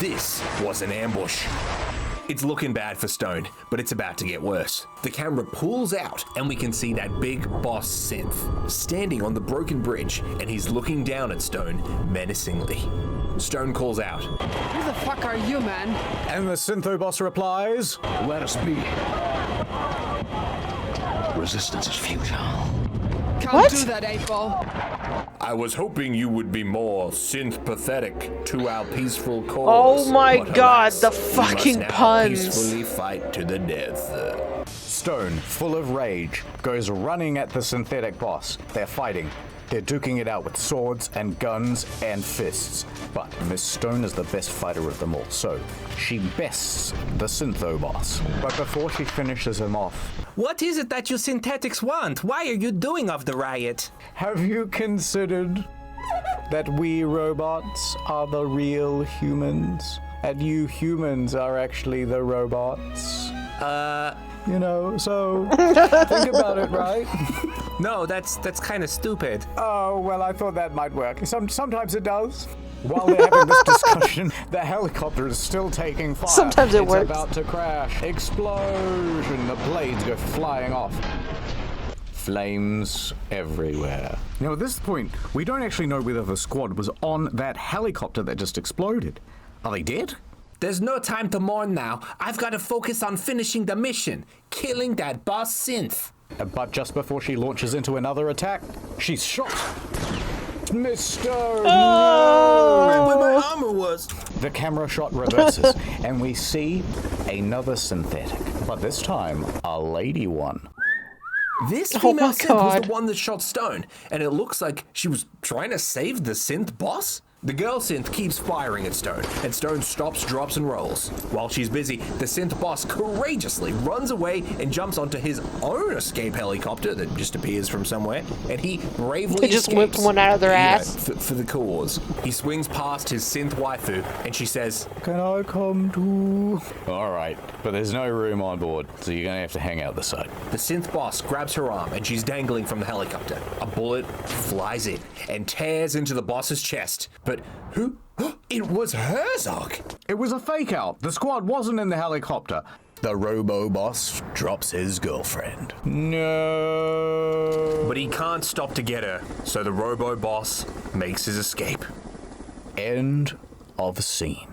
This was an ambush. It's looking bad for Stone, but it's about to get worse. The camera pulls out and we can see that big boss synth standing on the broken bridge, and he's looking down at Stone menacingly. Stone calls out, Who the fuck are you, man? And the syntho boss replies, Let us be. Resistance is futile. Can't do that, 8-ball. I was hoping you would be more synth-pathetic to our peaceful cause. Oh my but god, alas, the we fucking must now puns. peacefully fight to the death. Stone, full of rage, goes running at the synthetic boss. They're fighting. They're duking it out with swords and guns and fists. But Miss Stone is the best fighter of them all, so she bests the syntho boss. But before she finishes him off, What is it that you synthetics want? Why are you doing of the riot? have you considered that we robots are the real humans? And you humans are actually the robots? So think about it, right? No, that's kind of stupid. Oh, well, I thought that might work. Sometimes it does. While they're having this discussion, the helicopter is still taking fire. Sometimes it works. It's about to crash. Explosion. The blades go flying off. Flames everywhere. Now, at this point, we don't actually know whether the squad was on that helicopter that just exploded. Are they dead? There's no time to mourn now. I've got to focus on finishing the mission, killing that boss synth. But just before she launches into another attack, she's shot. Mr. Where my armor was. The camera shot reverses, and we see another synthetic, but this time a lady one. This Oh female my synth was God. the one that shot Stone, and it looks like she was trying to save the synth boss? The girl synth keeps firing at Stone, and Stone stops, drops, and rolls. While she's busy, the synth boss courageously runs away and jumps onto his own escape helicopter that just appears from somewhere, and he bravely He just escapes, whipped one out of their ass. for the cause. He swings past his synth waifu, and she says, Can I come too? Alright, but there's no room on board, so you're gonna have to hang out the side. The synth boss grabs her arm and she's dangling from the helicopter. A bullet flies in and tears into the boss's chest. But who? It was Herzog! It was a fake out. The squad wasn't in the helicopter. The robo-boss drops his girlfriend. No. But he can't stop to get her, so the robo-boss makes his escape. End of scene.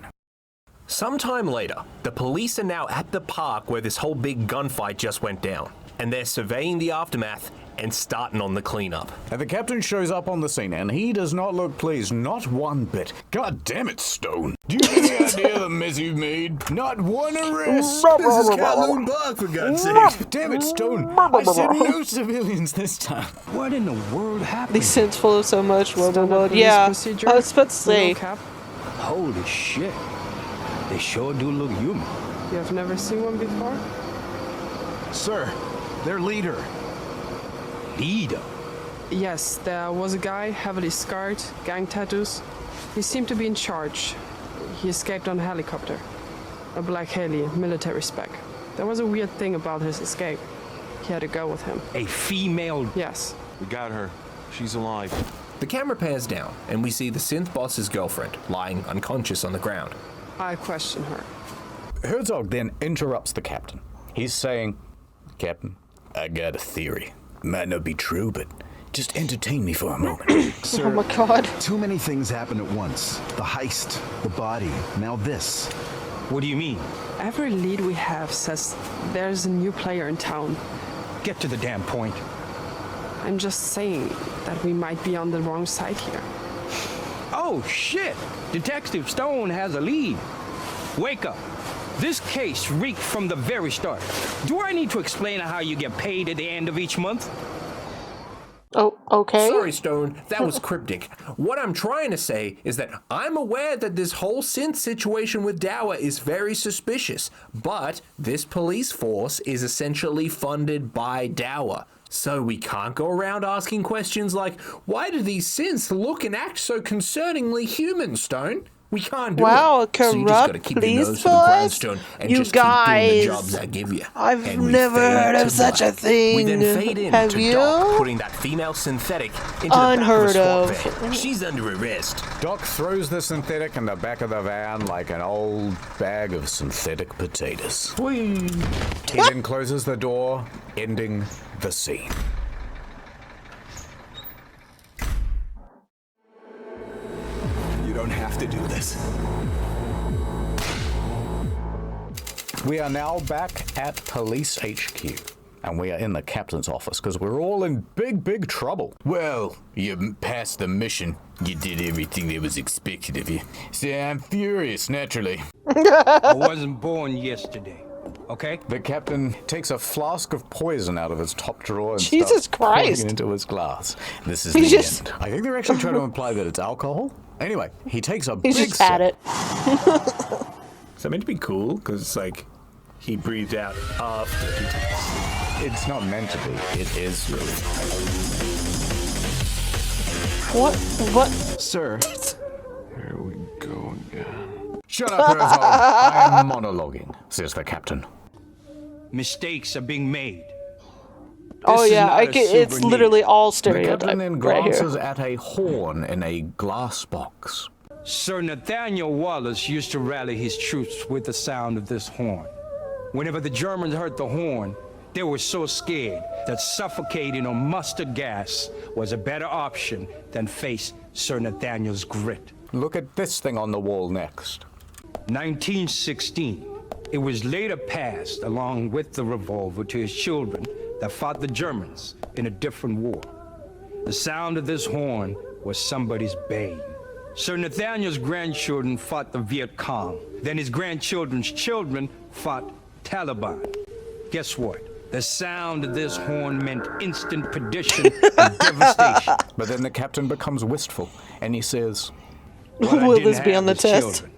Sometime later, the police are now at the park where this whole big gunfight just went down, and they're surveying the aftermath and starting on the cleanup. And the captain shows up on the scene, and he does not look pleased, not one bit. God damn it, Stone. Do you have any idea the mess you've made? Not one arrest. This is Kowloon Park, for God's sake. Damn it, Stone. I said no civilians this time. What in the world happened? These scenes full of so much robo. Yeah, I was about to say. Holy shit. They sure do look human. You have never seen one before? Sir, their leader. Leader? Yes, there was a guy, heavily scarred, gang tattoos. He seemed to be in charge. He escaped on a helicopter. A black heli, military spec. There was a weird thing about his escape. He had to go with him. A female? Yes. We got her. She's alive. The camera pans down, and we see the synth boss's girlfriend lying unconscious on the ground. I question her. Herzog then interrupts the captain. He's saying, Captain, I got a theory. Might not be true, but just entertain me for a moment. Sir, oh my God. Too many things happen at once. The heist, the body, now this. What do you mean? Every lead we have says there's a new player in town. Get to the damn point. I'm just saying that we might be on the wrong side here. Oh, shit! Detective Stone has a lead. Wake up. This case reeked from the very start. Do I need to explain how you get paid at the end of each month? Oh, okay. Sorry, Stone, that was cryptic. What I'm trying to say is that I'm aware that this whole synth situation with Dawa is very suspicious, but this police force is essentially funded by Dawa. So we can't go around asking questions like, why do these synths look and act so concerningly human, Stone? We can't do wow, it. Corrupt So you just gotta keep your nose to the grindstone and you just guys, keep doing the jobs I give you. I've And we never fade heard to of such black. a thing. We then fade in Have to you? Doc putting that female synthetic into Unheard the back of. of a SWAT van. She's under arrest. Doc throws the synthetic in the back of the van like an old bag of synthetic potatoes. Whee! He then closes the door, ending the scene. You don't have to do this. We are now back at Police HQ, and we are in the captain's office because we're all in big trouble. Well, you passed the mission. You did everything that was expected of you. See, I'm furious, naturally. I wasn't born yesterday, okay? The captain takes a flask of poison out of his top drawer and Jesus starts pouring Christ. it into his glass. This is He the just- end. I think they're actually trying to imply that it's alcohol. Anyway, he takes a He's big just had sip. it. Is that meant to be cool? Because it's like he breathed out after he took It's not meant to be. It is really. What? Sir. Here we go again. Shut up, Herzog. I am monologuing, says the captain. Mistakes are being made. Oh This is yeah, not a it's souvenir. literally all The captain stereotype then right here. glances at a horn in a glass box. Sir Nathaniel Wallace used to rally his troops with the sound of this horn. Whenever the Germans heard the horn, they were so scared that suffocating on mustard gas was a better option than face Sir Nathaniel's grit. Look at this thing on the wall next. 1916. It was later passed along with the revolver to his children that fought the Germans in a different war. The sound of this horn was somebody's bane. Sir Nathaniel's grandchildren fought the Viet Cong. Then his grandchildren's children fought Taliban. Guess what? The sound of this horn meant instant perdition and devastation. But then the captain becomes wistful, and he says, What I Will didn't this be have on the is test? children.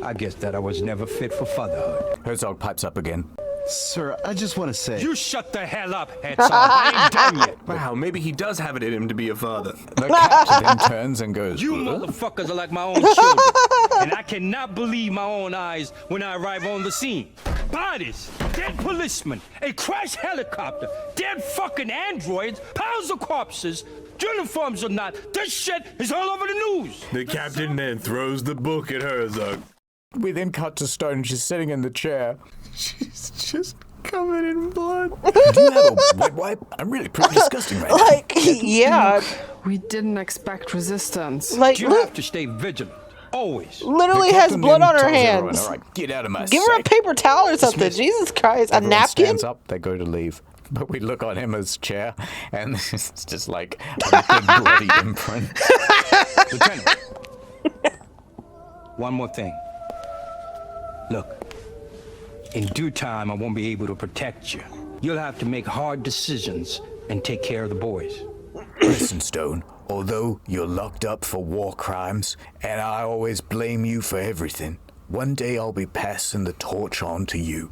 I guess that I was never fit for fatherhood. Herzog pipes up again. Sir, I just want to say... You shut the hell up, Herzog. I ain't done yet. Wow, maybe he does have it in him to be a father. The captain then turns and goes, You "Huh?" motherfuckers are like my own children. And I cannot believe my own eyes when I arrive on the scene. Bodies, dead policemen, a crashed helicopter, dead fucking androids, piles of corpses, uniforms or not. This shit is all over the news. The captain then throws the book at Herzog. We then cut to Stone. She's sitting in the chair. She's just covered in blood. Do you have a wet wipe? I'm really pretty disgusting right now. Like, yeah. We didn't expect resistance. Like, You have to stay vigilant. Always. literally The has captain blood then on her tells everyone, hands. All right, get out of my Give her a sight. paper towel or something. Dismissed. Jesus Christ. A Everyone napkin? stands up, they go to leave. But we look on Emma's chair, and it's just like a big bloody imprint. Lieutenant. One more thing. Look, in due time, I won't be able to protect you. You'll have to make hard decisions and take care of the boys. Listen, Stone, although you're locked up for war crimes, and I always blame you for everything, one day I'll be passing the torch on to you.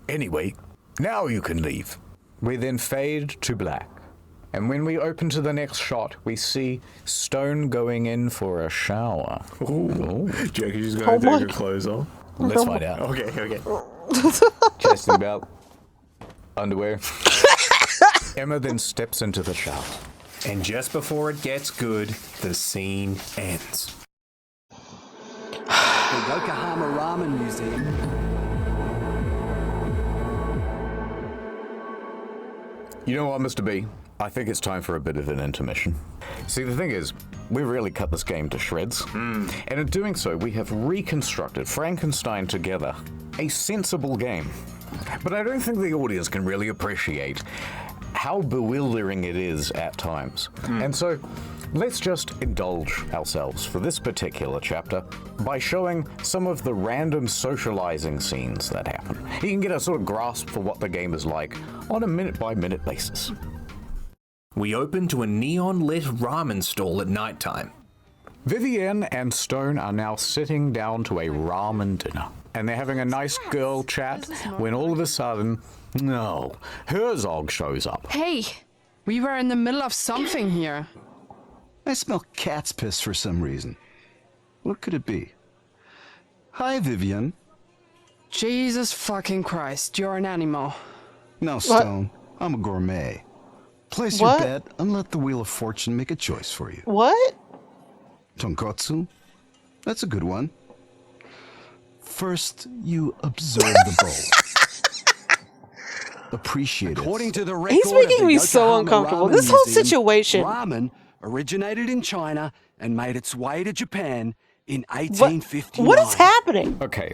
Anyway, now you can leave. We then fade to black. And when we open to the next shot, we see Stone going in for a shower. Ooh. Do you reckon she's going to take her clothes off? Let's find out. Okay. Chastity belt, underwear. Emma then steps into the shower. And just before it gets good, the scene ends. The Yokohama Ramen Museum. You know what, Mr. B? I think it's time for a bit of an intermission. See, the thing is, we really cut this game to shreds. And in doing so, we have reconstructed, Frankenstein together, a sensible game. But I don't think the audience can really appreciate how bewildering it is at times. And so, let's just indulge ourselves for this particular chapter by showing some of the random socializing scenes that happen. You can get a sort of grasp for what the game is like on a minute-by-minute basis. We open to a neon-lit ramen stall at nighttime. Vivienne and Stone are now sitting down to a ramen dinner. And they're having a nice girl chat when all of a sudden, no, Herzog shows up. Hey, we were in the middle of something here. I smell cat's piss for some reason. What could it be? Hi, Vivian. Jesus fucking Christ, you're an animal. No, Stone. I'm a gourmet. Place your bet and let the Wheel of Fortune make a choice for you. What? Tonkotsu? That's a good one. First, you observe the bowl. Appreciate it. According to the record He's making of the me so Yokohama uncomfortable. Ramen This whole Museum, situation. Ramen originated in China and made its way to Japan in 1859. What is happening? Okay,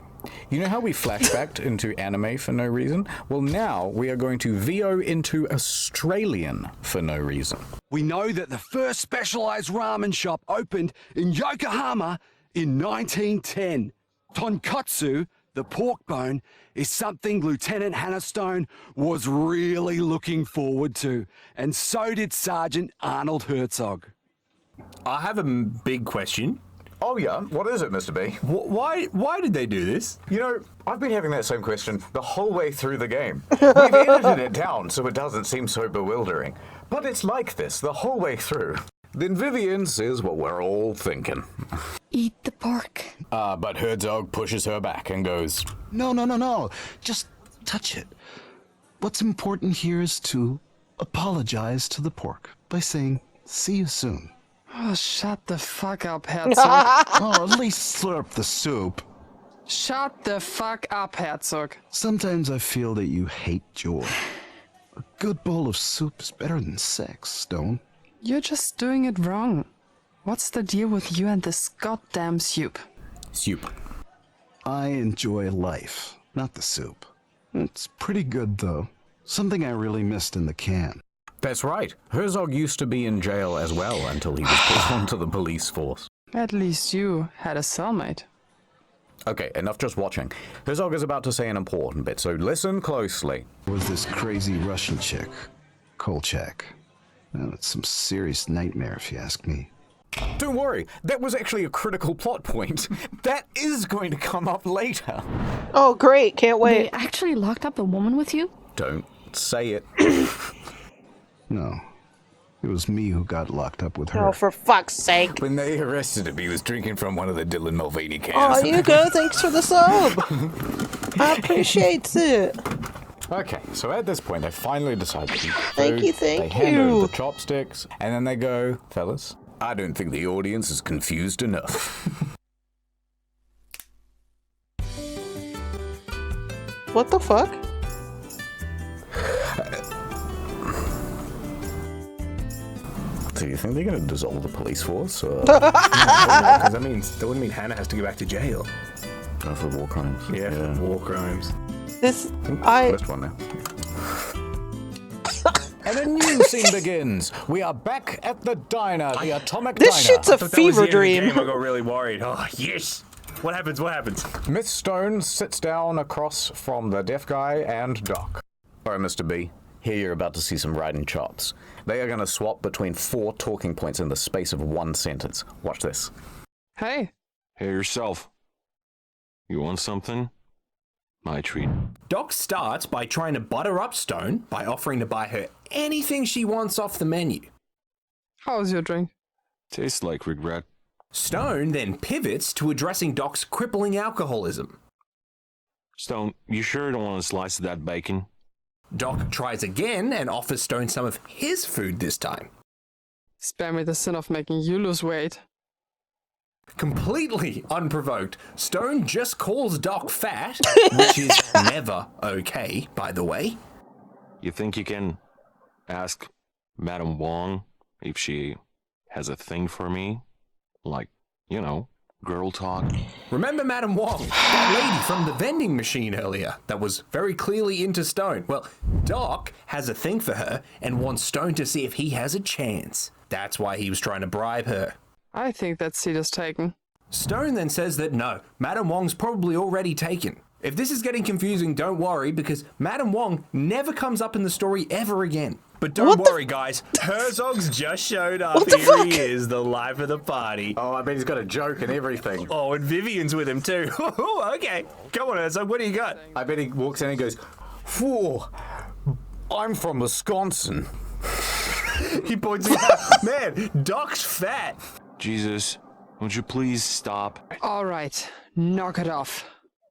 you know how we flashbacked into anime for no reason? Well, now we are going to VO into Australian for no reason. We know that the first specialized ramen shop opened in Yokohama in 1910. Tonkotsu, the pork bone, is something Lieutenant Hannah Stone was really looking forward to, and so did Sergeant Arnold Herzog. I have a big question. Oh yeah, what is it, Mr. B? Why did they do this? You know, I've been having that same question the whole way through the game. We've edited it down so it doesn't seem so bewildering. But it's like this the whole way through. Then Vivian says what we're all thinking. Eat the pork. But Herzog pushes her back and goes, No. Just touch it. What's important here is to apologize to the pork by saying, see you soon. Oh, shut the fuck up, Herzog. Oh, at least slurp the soup. Shut the fuck up, Herzog. Sometimes I feel that you hate joy. A good bowl of soup is better than sex, Stone. You're just doing it wrong. What's the deal with you and this goddamn soup? Soup. I enjoy life, not the soup. It's pretty good, though. Something I really missed in the can. That's right. Herzog used to be in jail as well until he was put onto the police force. At least you had a cellmate. Okay, enough just watching. Herzog is about to say an important bit, so listen closely. Was this crazy Russian chick, Kolchak. Well, it's some serious nightmare if you ask me. Don't worry, that was actually a critical plot point. That is going to come up later. Oh, great. Can't wait. They actually locked up a woman with you? Don't say it. No. It was me who got locked up with her. Oh, for fuck's sake. When they arrested him, he was drinking from one of the Dylan Mulvaney cans. Oh, you go. Thanks for the sub. I appreciate it. Okay, so at this point, they finally decide to eat Thank food. you, thank They hand you. over the chopsticks, and then they go, fellas, I don't think the audience is confused enough. What the fuck? Do you think they're going to dissolve the police force? Or... Because that wouldn't mean Hannah has to go back to jail. Oh, for war crimes. Yeah, for war crimes. This, First one now. And a new scene begins. We are back at the diner, the atomic diner. This shit's a fever dream. I got really worried. Oh, yes. What happens? Miss Stone sits down across from the deaf guy and Doc. All right, Mr. B. Here you're about to see some riding chops. They are going to swap between 4 talking points in the space of 1 sentence. Watch this. Hey. Hey, yourself. You want something? My treat. Doc starts by trying to butter up Stone by offering to buy her anything she wants off the menu. How's your drink? Tastes like regret. Stone then pivots to addressing Doc's crippling alcoholism. Stone, you sure you don't want a slice of that bacon? Doc tries again and offers Stone some of his food this time. Spare me the sin of making you lose weight. Completely unprovoked, Stone just calls Doc fat, which is never okay, by the way. You think you can ask Madame Wong if she has a thing for me? Like, you know, girl talk. Remember Madame Wong, that lady from the vending machine earlier that was very clearly into Stone? Well, Doc has a thing for her and wants Stone to see if he has a chance. That's why he was trying to bribe her. I think that seat is taken. Stone then says that no, Madame Wong's probably already taken. If this is getting confusing, don't worry, because Madame Wong never comes up in the story ever again. But don't worry, guys. Herzog's just showed up. Here he is, the life of the party. Oh, I bet he's got a joke and everything. Oh, and Vivian's with him too. Okay. Come on, Herzog, what do you got? I bet he walks in and goes, "Phew, I'm from Wisconsin." He points it out. Man, Doc's fat. Jesus, would you please stop? All right, knock it off.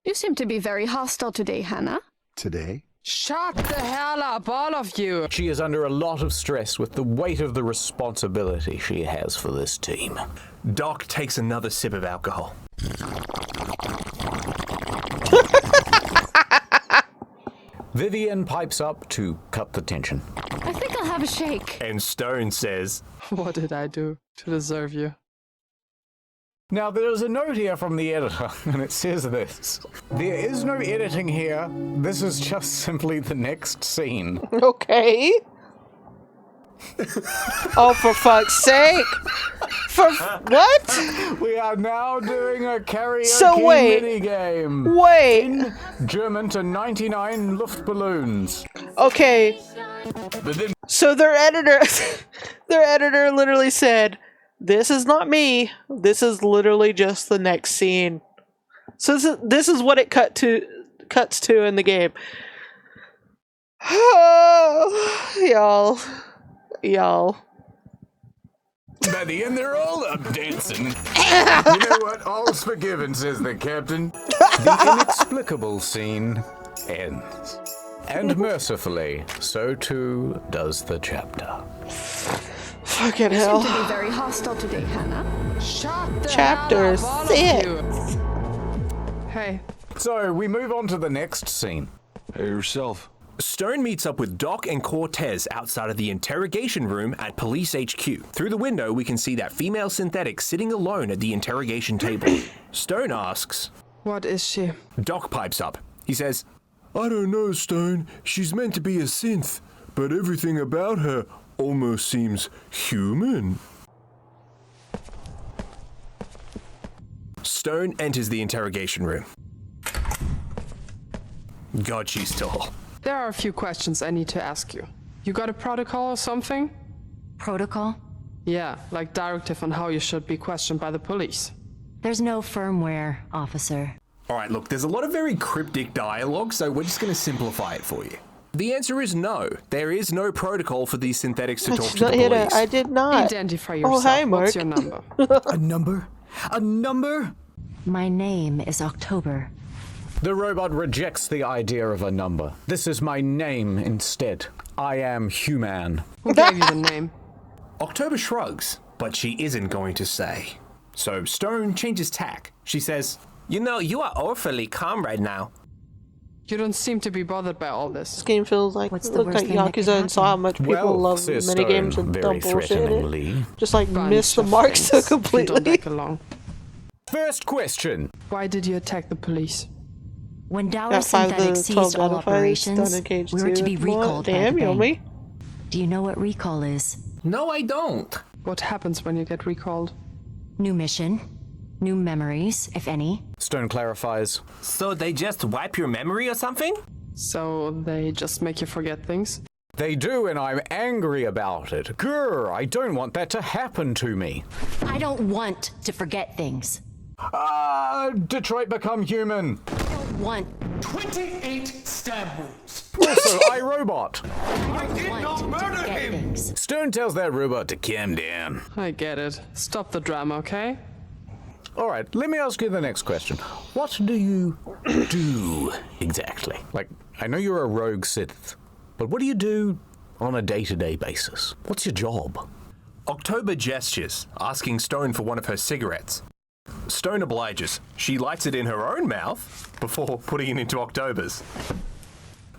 You seem to be very hostile today, Hannah. Today? Shut the hell up, all of you! She is under a lot of stress with the weight of the responsibility she has for this team. Doc takes another sip of alcohol. Vivian pipes up to cut the tension. I think I'll have a shake. And Stone says, What did I do to deserve you? Now, there's a note here from the editor, and it says this. There is no editing here. This is just simply the next scene. Okay. Oh, for fuck's sake! For what? We are now doing a karaoke minigame. Wait. In German to 99 Luftballons. Okay. But then, so their editor literally said, "This is not me. This is literally just the next scene." So this is what it cuts to in the game. Oh, y'all. By the end, they're all up dancing. You know what? All's forgiven, says the captain. The inexplicable scene ends. And mercifully, so too does the chapter. Fucking You hell. seem to be very hostile today, Hannah. Shut the Chapter hell up, all 6. of you. Hey. So we move on to the next scene. Hey, yourself. Stone meets up with Doc and Cortez outside of the interrogation room at Police HQ. Through the window, we can see that female synthetic sitting alone at the interrogation table. Stone asks, What is she? Doc pipes up. He says, I don't know, Stone. She's meant to be a synth, but everything about her almost seems human. Stone enters the interrogation room. God, she's tall. There are a few questions I need to ask you. You got a protocol or something? Protocol? Yeah, like directive on how you should be questioned by the police. There's no firmware, officer. All right, look, there's a lot of very cryptic dialogue, so we're just going to simplify it for you. The answer is no. There is no protocol for these synthetics to talk to the police. I did not. Identify yourself. Oh, hi, Mark. What's your number? A number? A number? My name is October. The robot rejects the idea of a number. This is my name instead. I am human. Who gave you the name? October shrugs, but she isn't going to say. So Stone changes tack. She says, You know, you are awfully calm right now. You don't seem to be bothered by all this. This game feels like What's the look worst like thing that could Yakuza and saw how much people Well, love says minigames Stone, and very dumb bullshit in it. threateningly. Just like Bunch miss the of mark things so if you don't completely. get along. First question. Why did you attack the police? When Dawa Got 5 of the Synthetics 12 ceased all data files operations, done in Cage we were 2. to be recalled by Damn, the you know bank. me. Do you know what recall is? No, I don't. What happens when you get recalled? New mission, new memories, if any. Stone clarifies. So they just wipe your memory or something? So they just make you forget things? They do, and I'm angry about it. Grr, I don't want that to happen to me. I don't want to forget things. Detroit Become Human. I don't want 28 stab wounds. Also, iRobot. I did not murder him. Stone tells that robot to calm down. I get it. Stop the drama, okay? All right, let me ask you the next question. What do you do exactly? Like, I know you're a rogue Sith, but what do you do on a day-to-day basis? What's your job? October gestures, asking Stone for one of her cigarettes. Stone obliges. She lights it in her own mouth before putting it into October's.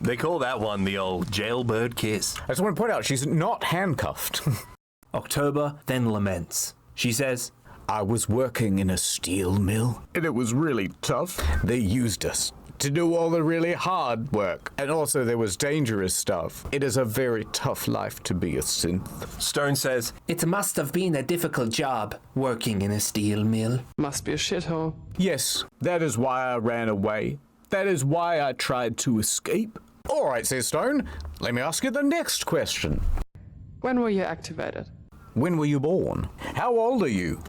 They call that one the old jailbird kiss. I just want to point out, she's not handcuffed. October then laments. She says, I was working in a steel mill, and it was really tough. They used us to do all the really hard work, and also there was dangerous stuff. It is a very tough life to be a synth. Stone says, It must have been a difficult job working in a steel mill. Must be a shithole. Yes, that is why I ran away. That is why I tried to escape. All right, says Stone. Let me ask you the next question. When were you activated? When were you born? How old are you?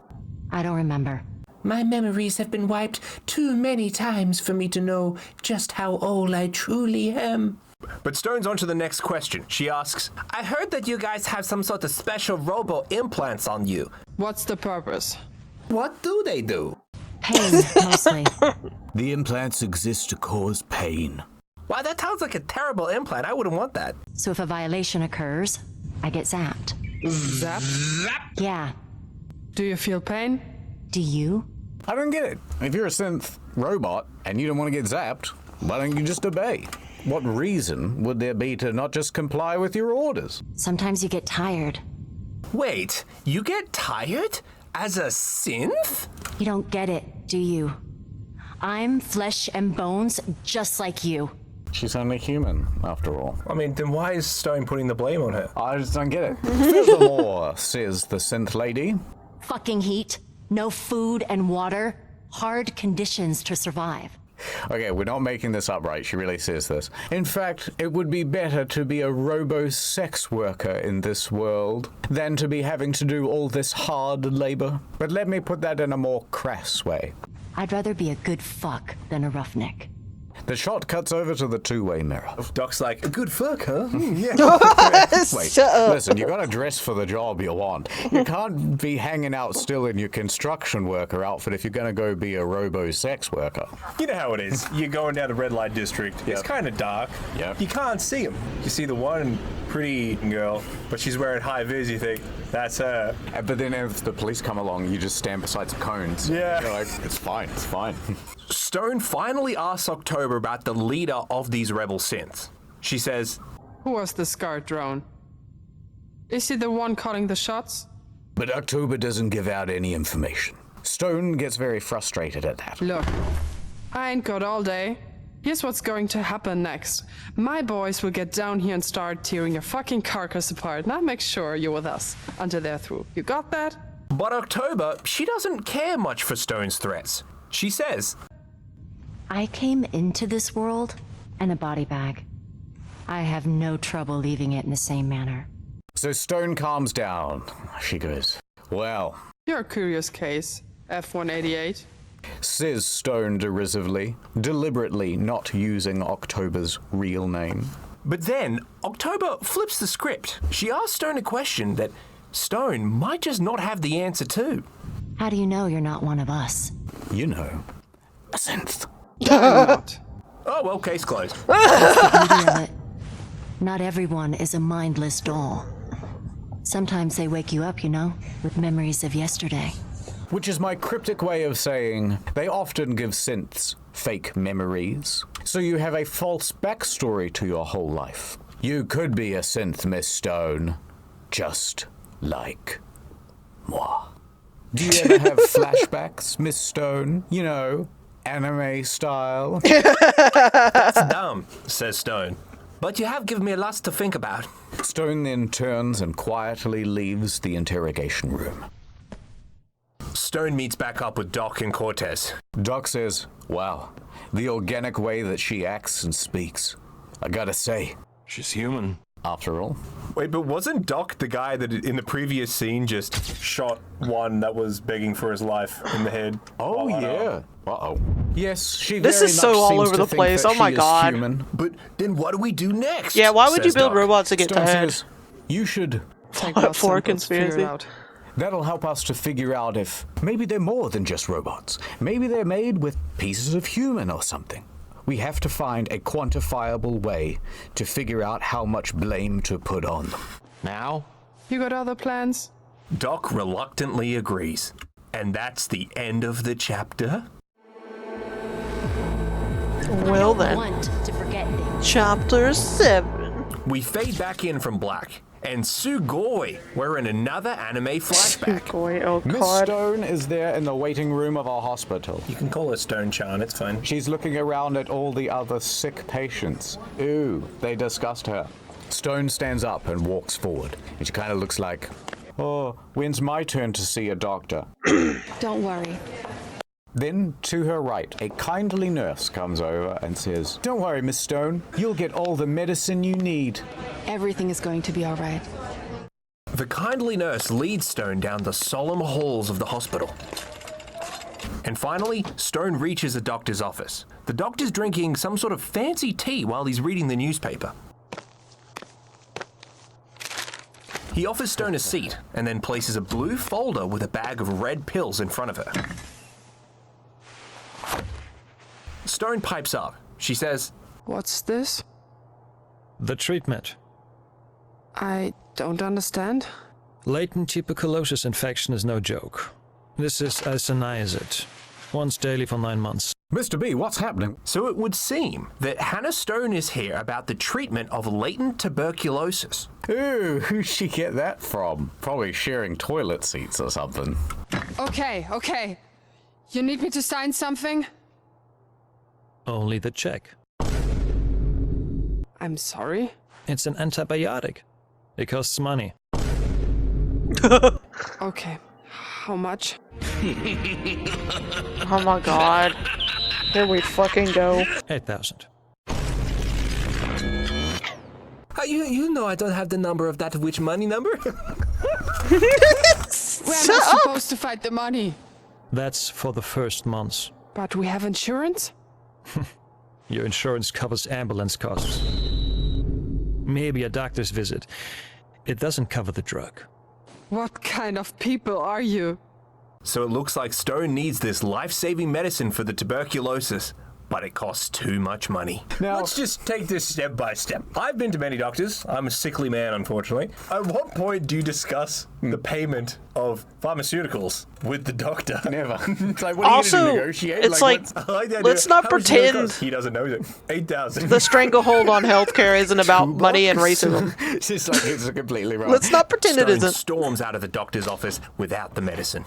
I don't remember. My memories have been wiped too many times for me to know just how old I truly am. But Stone's on to the next question. She asks, I heard that you guys have some sort of special robo implants on you. What's the purpose? What do they do? Pain, mostly. The implants exist to cause pain. Wow, that sounds like a terrible implant. I wouldn't want that. So if a violation occurs, I get zapped. Zap? Yeah. Do you feel pain? Do you? I don't get it. If you're a synth robot and you don't want to get zapped, why don't you just obey? What reason would there be to not just comply with your orders? Sometimes you get tired. Wait, you get tired? As a synth? You don't get it, do you? I'm flesh and bones just like you. She's only human, after all. I mean, then why is Stone putting the blame on her? I just don't get it. Furthermore, says the synth lady. Fucking heat, no food and water, hard conditions to survive. Okay, we're not making this up, right? She really says this. In fact, it would be better to be a robo-sex worker in this world than to be having to do all this hard labor. But let me put that in a more crass way. I'd rather be a good fuck than a roughneck. The shot cuts over to the two-way mirror. Doc's like, a good fuck, huh? Yeah. Wait, listen, you gotta dress for the job you want. You can't be hanging out still in your construction worker outfit if you're gonna go be a robo-sex worker. You know how it is. You're going down the red light district. It's kind of dark. Yep. You can't see them. You see the one pretty girl, but she's wearing high vis. You think, that's her. But then if the police come along, you just stand beside some cones. Yeah. You're like, it's fine, it's fine. Stone finally asks October about the leader of these rebel synths. She says, Who was the Scar drone? Is he the one calling the shots? But October doesn't give out any information. Stone gets very frustrated at that. Look, I ain't got all day. Here's what's going to happen next. My boys will get down here and start tearing your fucking carcass apart, and I'll make sure you're with us until they're through. You got that? But October, she doesn't care much for Stone's threats. She says, I came into this world in a body bag. I have no trouble leaving it in the same manner. So Stone calms down. She goes, well, You're a curious case, F-188. says Stone derisively, deliberately not using October's real name. But then October flips the script. She asks Stone a question that Stone might just not have the answer to. How do you know you're not one of us? You know, a synth. Not. Oh, well, case closed. The beauty of it. Not everyone is a mindless doll. Sometimes they wake you up, you know, with memories of yesterday. Which is my cryptic way of saying they often give synths fake memories. So you have a false backstory to your whole life. You could be a synth, Miss Stone. Just like moi. Do you ever have flashbacks, Miss Stone? You know, anime style? That's dumb, says Stone. But you have given me a lot to think about. Stone then turns and quietly leaves the interrogation room. Stone meets back up with Doc and Cortez. Doc says, wow, the organic way that she acts and speaks. I gotta say, she's human. After all. Wait, but wasn't Doc the guy that in the previous scene just shot one that was begging for his life in the head? Oh, yeah. Uh-oh. Yes, she This very is so much all seems over to the think place. that Oh my she is God. human. But then what do we do next? Yeah, why would you says build Doc. robots to get Stone tired? says, you should Take What blood for samples, figure it conspiracy? out. That'll help us to figure out if maybe they're more than just robots. Maybe they're made with pieces of human or something. We have to find a quantifiable way to figure out how much blame to put on them. Now? You got other plans? Doc reluctantly agrees. And that's the end of the chapter? Well then, Want to forget things. chapter 7. We fade back in from black, and Sugoi, we're in another anime flashback. Boy, oh Miss God. Stone is there in the waiting room of our hospital. You can call her Stone-chan, it's fine. She's looking around at all the other sick patients. Ooh, they disgust her. Stone stands up and walks forward, and she kind of looks like, oh, when's my turn to see a doctor? Don't worry. Then, to her right, a kindly nurse comes over and says, don't worry, Miss Stone, you'll get all the medicine you need. Everything is going to be all right. The kindly nurse leads Stone down the solemn halls of the hospital. And finally, Stone reaches a doctor's office. The doctor's drinking some sort of fancy tea while he's reading the newspaper. He offers Stone a seat and then places a blue folder with a bag of red pills in front of her. Stone pipes up. She says, What's this? The treatment. I don't understand. Latent tuberculosis infection is no joke. This is isoniazid. Once daily for 9 months. Mr. B, what's happening? so it would seem that Hannah Stone is here about the treatment of latent tuberculosis. Ooh, who'd she get that from? Probably sharing toilet seats or something. Okay. You need me to sign something? Only the check. I'm sorry. It's an antibiotic. It costs money. Okay. How much? Oh my God. Here we fucking go. 8,000. You know I don't have the number of that witch money number. Where am I supposed to find the money? That's for the first months. But we have insurance? Your insurance covers ambulance costs. Maybe a doctor's visit. It doesn't cover the drug. What kind of people are you? So it looks like Stone needs this life-saving medicine for the tuberculosis, but it costs too much money. Now, let's just take this step by step. I've been to many doctors. I'm a sickly man, unfortunately. At what point do you discuss the payment of pharmaceuticals with the doctor? Never. It's like, what are Also, you going to negotiate? it's like, I like the idea. let's not How much is it gonna pretend cost? He doesn't know it. 8,000. the stranglehold on healthcare isn't about money and racism. It's just like, it's completely wrong. Let's not pretend it Stone isn't. storms out of the doctor's office without the medicine.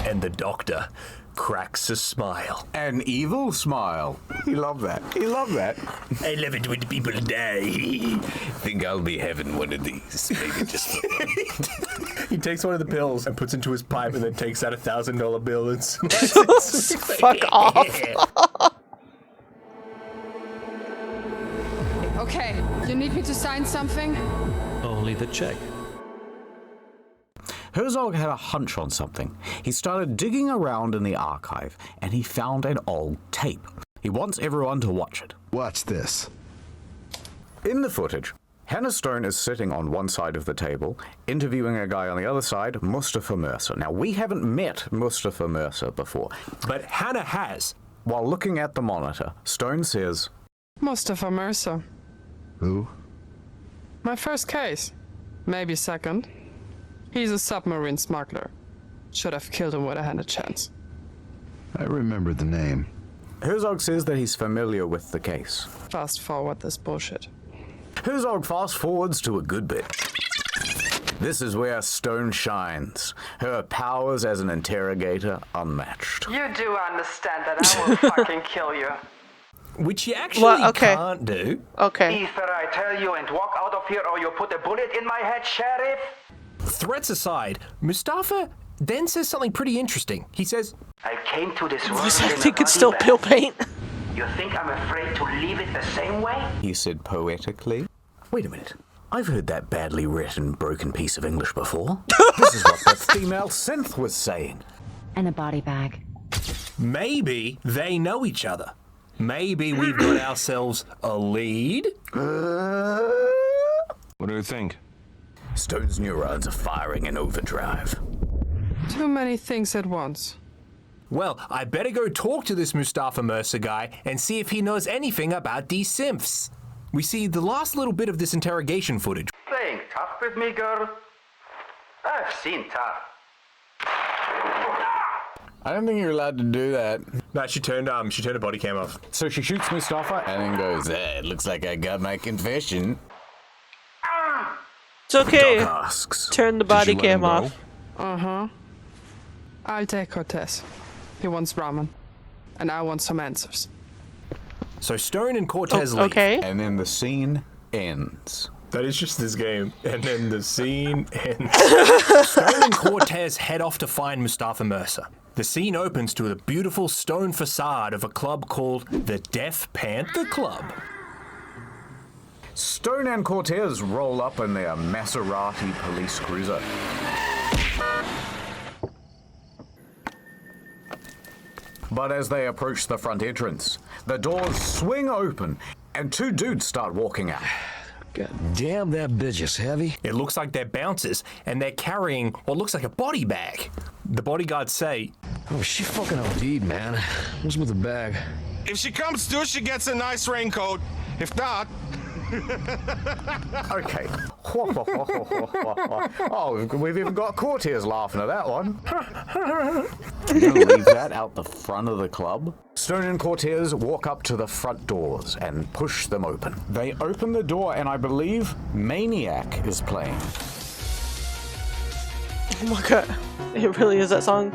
And the doctor cracks a smile. An evil smile. He loved that. He loved that. I love it when people die. Think I'll be having one of these. Maybe just for fun. He takes one of the pills and puts into his pipe and then takes out $1,000 bill and slides it. Fuck off. Okay, you need me to sign something? Only the check. Herzog had a hunch on something. He started digging around in the archive, and he found an old tape. He wants everyone to watch it. Watch this. In the footage, Hannah Stone is sitting on one side of the table, interviewing a guy on the other side, Mustafa Mercer. Now, we haven't met Mustafa Mercer before, but Hannah has. While looking at the monitor, Stone says, Mustafa Mercer. Who? My first case. Maybe second. He's a submarine smuggler. Should have killed him when I had a chance. I remember the name. Herzog says that he's familiar with the case. Fast forward this bullshit. Herzog fast forwards to a good bit. This is where Stone shines. Her powers as an interrogator unmatched. You do understand that I will fucking kill you. Which you actually okay. can't do. Okay. Either I tell you and walk out of here or you put a bullet in my head, Sheriff. Threats aside, Mustafa then says something pretty interesting. He says, I came to this world I in a think it's body still bag. peel paint. You think I'm afraid to leave it the same way? He said poetically. Wait a minute. I've heard that badly written, broken piece of English before. This is what the female synth was saying. And a body bag. maybe they know each other. Maybe we've got ourselves a lead? What do you think? Stone's neurons are firing in overdrive. Too many things at once. Well, I better go talk to this Mustafa Mercer guy and see if he knows anything about these synths. We see the last little bit of this interrogation footage. Playing tough with me, girl? I've seen tough. I don't think you're allowed to do that. No, she turned her body cam off. So she shoots Mustafa and then goes, it looks like I got my confession. It's okay. Doc asks, turn the body "Did you let cam him go?" off. Uh-huh. I'll take Cortez. He wants ramen. And I want some answers. So Stone and Cortez leave. Okay. And then the scene ends. That is just this game. And then the scene ends. Stone and Cortez head off to find Mustafa Mercer. The scene opens to a beautiful stone facade of a club called the Death Panther Club. Stone and Cortez roll up in their Maserati police cruiser. But as they approach the front entrance, the doors swing open and two dudes start walking out. God damn, that bitch is heavy. It looks like they're bouncers, and they're carrying what looks like a body bag. The bodyguards say, Oh, she fucking OD'd, man. What's with the bag? If she comes to, she gets a nice raincoat. If not... Okay. Oh, we've even got Cortez laughing at that one. You're gonna leave that out the front of the club? Stone and Cortez walk up to the front doors and push them open. They open the door and I believe Maniac is playing. Oh my god. It really is that song.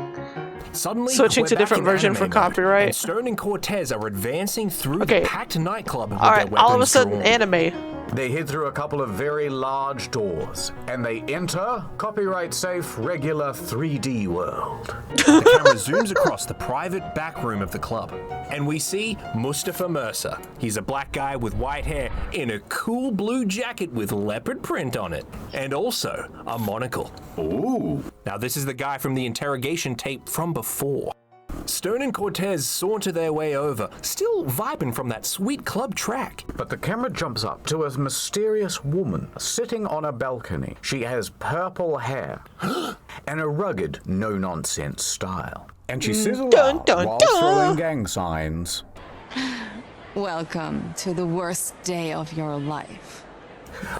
Suddenly, switching we're to back different in version anime for mode, copyright. and Stone and Cortez are advancing through Okay. the packed nightclub with Alright, their all of a weapons sudden drawn. anime. They head through a couple of very large doors, and they enter copyright-safe, regular 3D world. The camera zooms across the private back room of the club, and we see Mustafa Mercer. He's a black guy with white hair in a cool blue jacket with leopard print on it, and also a monocle. Ooh. Now this is the guy from the interrogation tape from before. Stone and Cortez saunter their way over, still vibing from that sweet club track. But the camera jumps up to a mysterious woman sitting on a balcony. She has purple hair and a rugged, no-nonsense style. And she sizzles Dun, out dun, while dun. throwing gang signs. Welcome to the worst day of your life.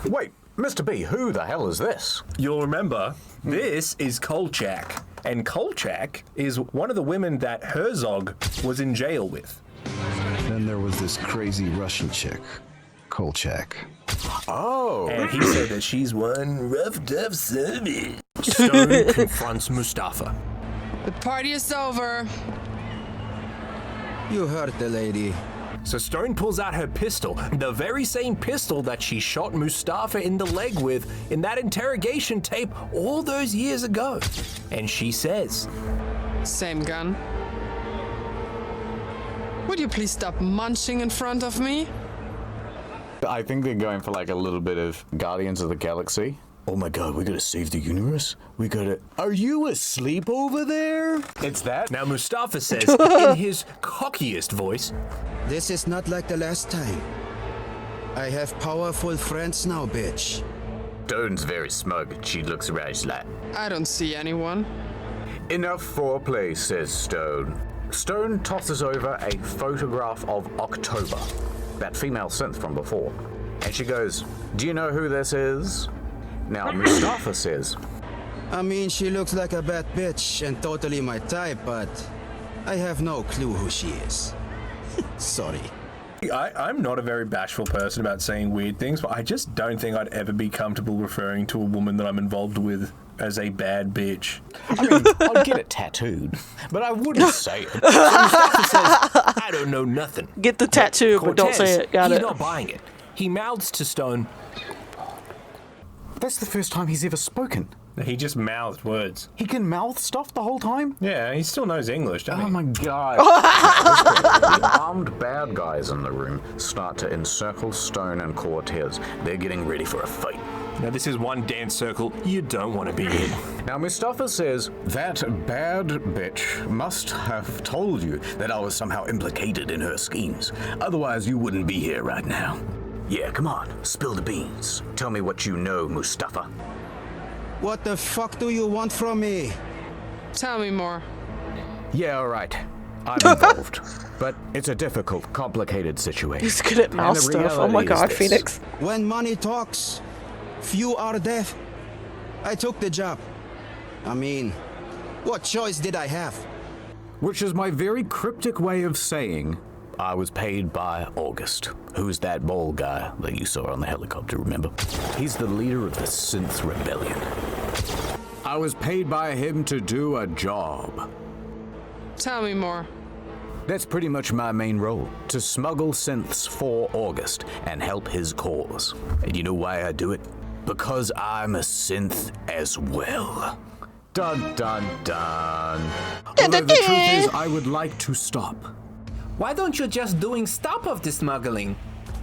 Wait, Mr. B, who the hell is this? You'll remember, this is Kolchak. And Kolchak is one of the women that Herzog was in jail with. Then there was this crazy Russian chick, Kolchak. Oh. And he said that she's one rough, tough son. Stone confronts Mustafa. The party is over. You heard the lady. So Stone pulls out her pistol, the very same pistol that she shot Mustafa in the leg with in that interrogation tape all those years ago. And she says, Same gun. Would you please stop munching in front of me? I think they're going for like a little bit of Guardians of the Galaxy. Oh my god, we gotta save the universe? We gotta... Are you asleep over there? It's that? Now Mustafa says, in his cockiest voice, This is not like the last time. I have powerful friends now, bitch. Stone's very smug. She looks around, she's like... I don't see anyone. Enough foreplay, says Stone. Stone tosses over a photograph of October, that female synth from before. And she goes, do you know who this is? Now, Mustafa says, I mean, she looks like a bad bitch and totally my type, but I have no clue who she is. Sorry. I'm not a very bashful person about saying weird things, but I just don't think I'd ever be comfortable referring to a woman that I'm involved with as a bad bitch. I mean, I'd get it tattooed, but I wouldn't say it. So Mustafa says, I don't know nothing. Get the tattoo, but don't say it. Got he's it. not buying it. He mouths to Stone. That's the first time he's ever spoken. He just mouthed words. He can mouth stuff the whole time? Yeah, he still knows English, doesn't he? Oh my god. The armed bad guys in the room start to encircle Stone and Cortez. They're getting ready for a fight. Now this is one dance circle you don't want to be in. Now Mustafa says, that bad bitch must have told you that I was somehow implicated in her schemes. Otherwise you wouldn't be here right now. Yeah, come on, spill the beans. Tell me what you know, Mustafa. What the fuck do you want from me? Tell me more. Yeah, alright. I'm involved. But it's a difficult, complicated situation. He's good at mouse stuff. Oh my god, Phoenix. When money talks, few are deaf. I took the job. I mean, what choice did I have? Which is my very cryptic way of saying I was paid by August. Who's that bald guy that you saw on the helicopter, remember? He's the leader of the Synth Rebellion. I was paid by him to do a job. Tell me more. That's pretty much my main role, to smuggle synths for August and help his cause. And you know why I do it? Because I'm a synth as well. Dun dun dun. Although the truth is, I would like to stop. Why don't you just doing stop of the smuggling?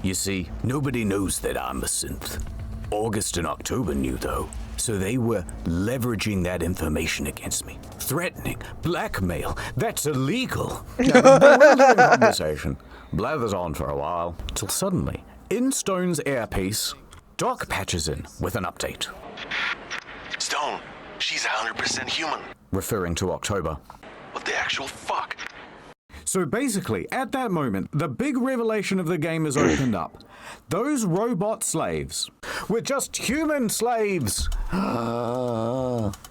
You see, nobody knows that I'm a synth. August and October knew, though, so they were leveraging that information against me. Threatening, blackmail, that's illegal. Bewildering conversation blathers on for a while, till suddenly, in Stone's earpiece, Doc patches in with an update. Stone, she's 100% human. Referring to October. What the actual fuck? So basically, at that moment, the big revelation of the game is opened up. Those robot slaves were just human slaves.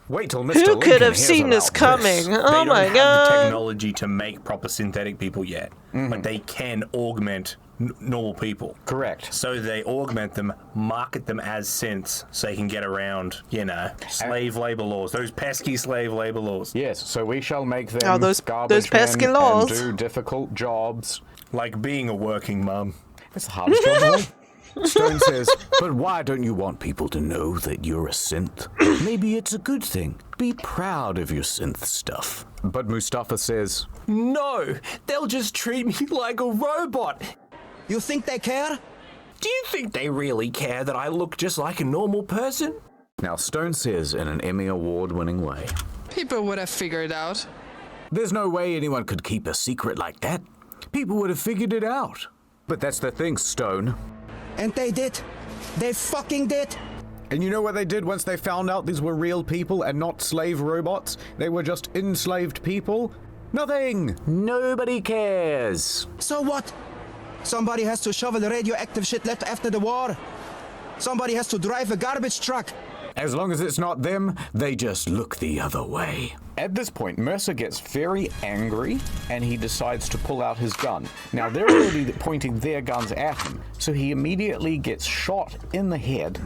Wait till Mr. Who Lincoln could have hears seen this about coming? this. Oh my They don't have god. the technology to make proper synthetic people yet. But they can augment normal people. Correct. So they augment them, market them as synths, so they can get around, you know, slave labor laws. Those pesky slave labor laws. Yes, so we shall make them Oh, those garbage pesky men laws. and do difficult jobs. Like being a working mum. It's the hardest job of all. Stone says, but why don't you want people to know that you're a synth? Maybe it's a good thing. Be proud of your synth stuff. But Mustafa says, No, they'll just treat me like a robot. You think they care? Do you think they really care that I look just like a normal person? Now Stone says in an Emmy Award-winning way, People would have figured out. there's no way anyone could keep a secret like that. People would have figured it out. But that's the thing, Stone. And they did. They fucking did. And you know what they did once they found out these were real people and not slave robots? They were just enslaved people? Nothing! Nobody cares. So what? Somebody has to shovel the radioactive shit left after the war. Somebody has to drive a garbage truck. As long as it's not them, they just look the other way. At this point, Mercer gets very angry and he decides to pull out his gun. Now, they're already pointing their guns at him, so he immediately gets shot in the head.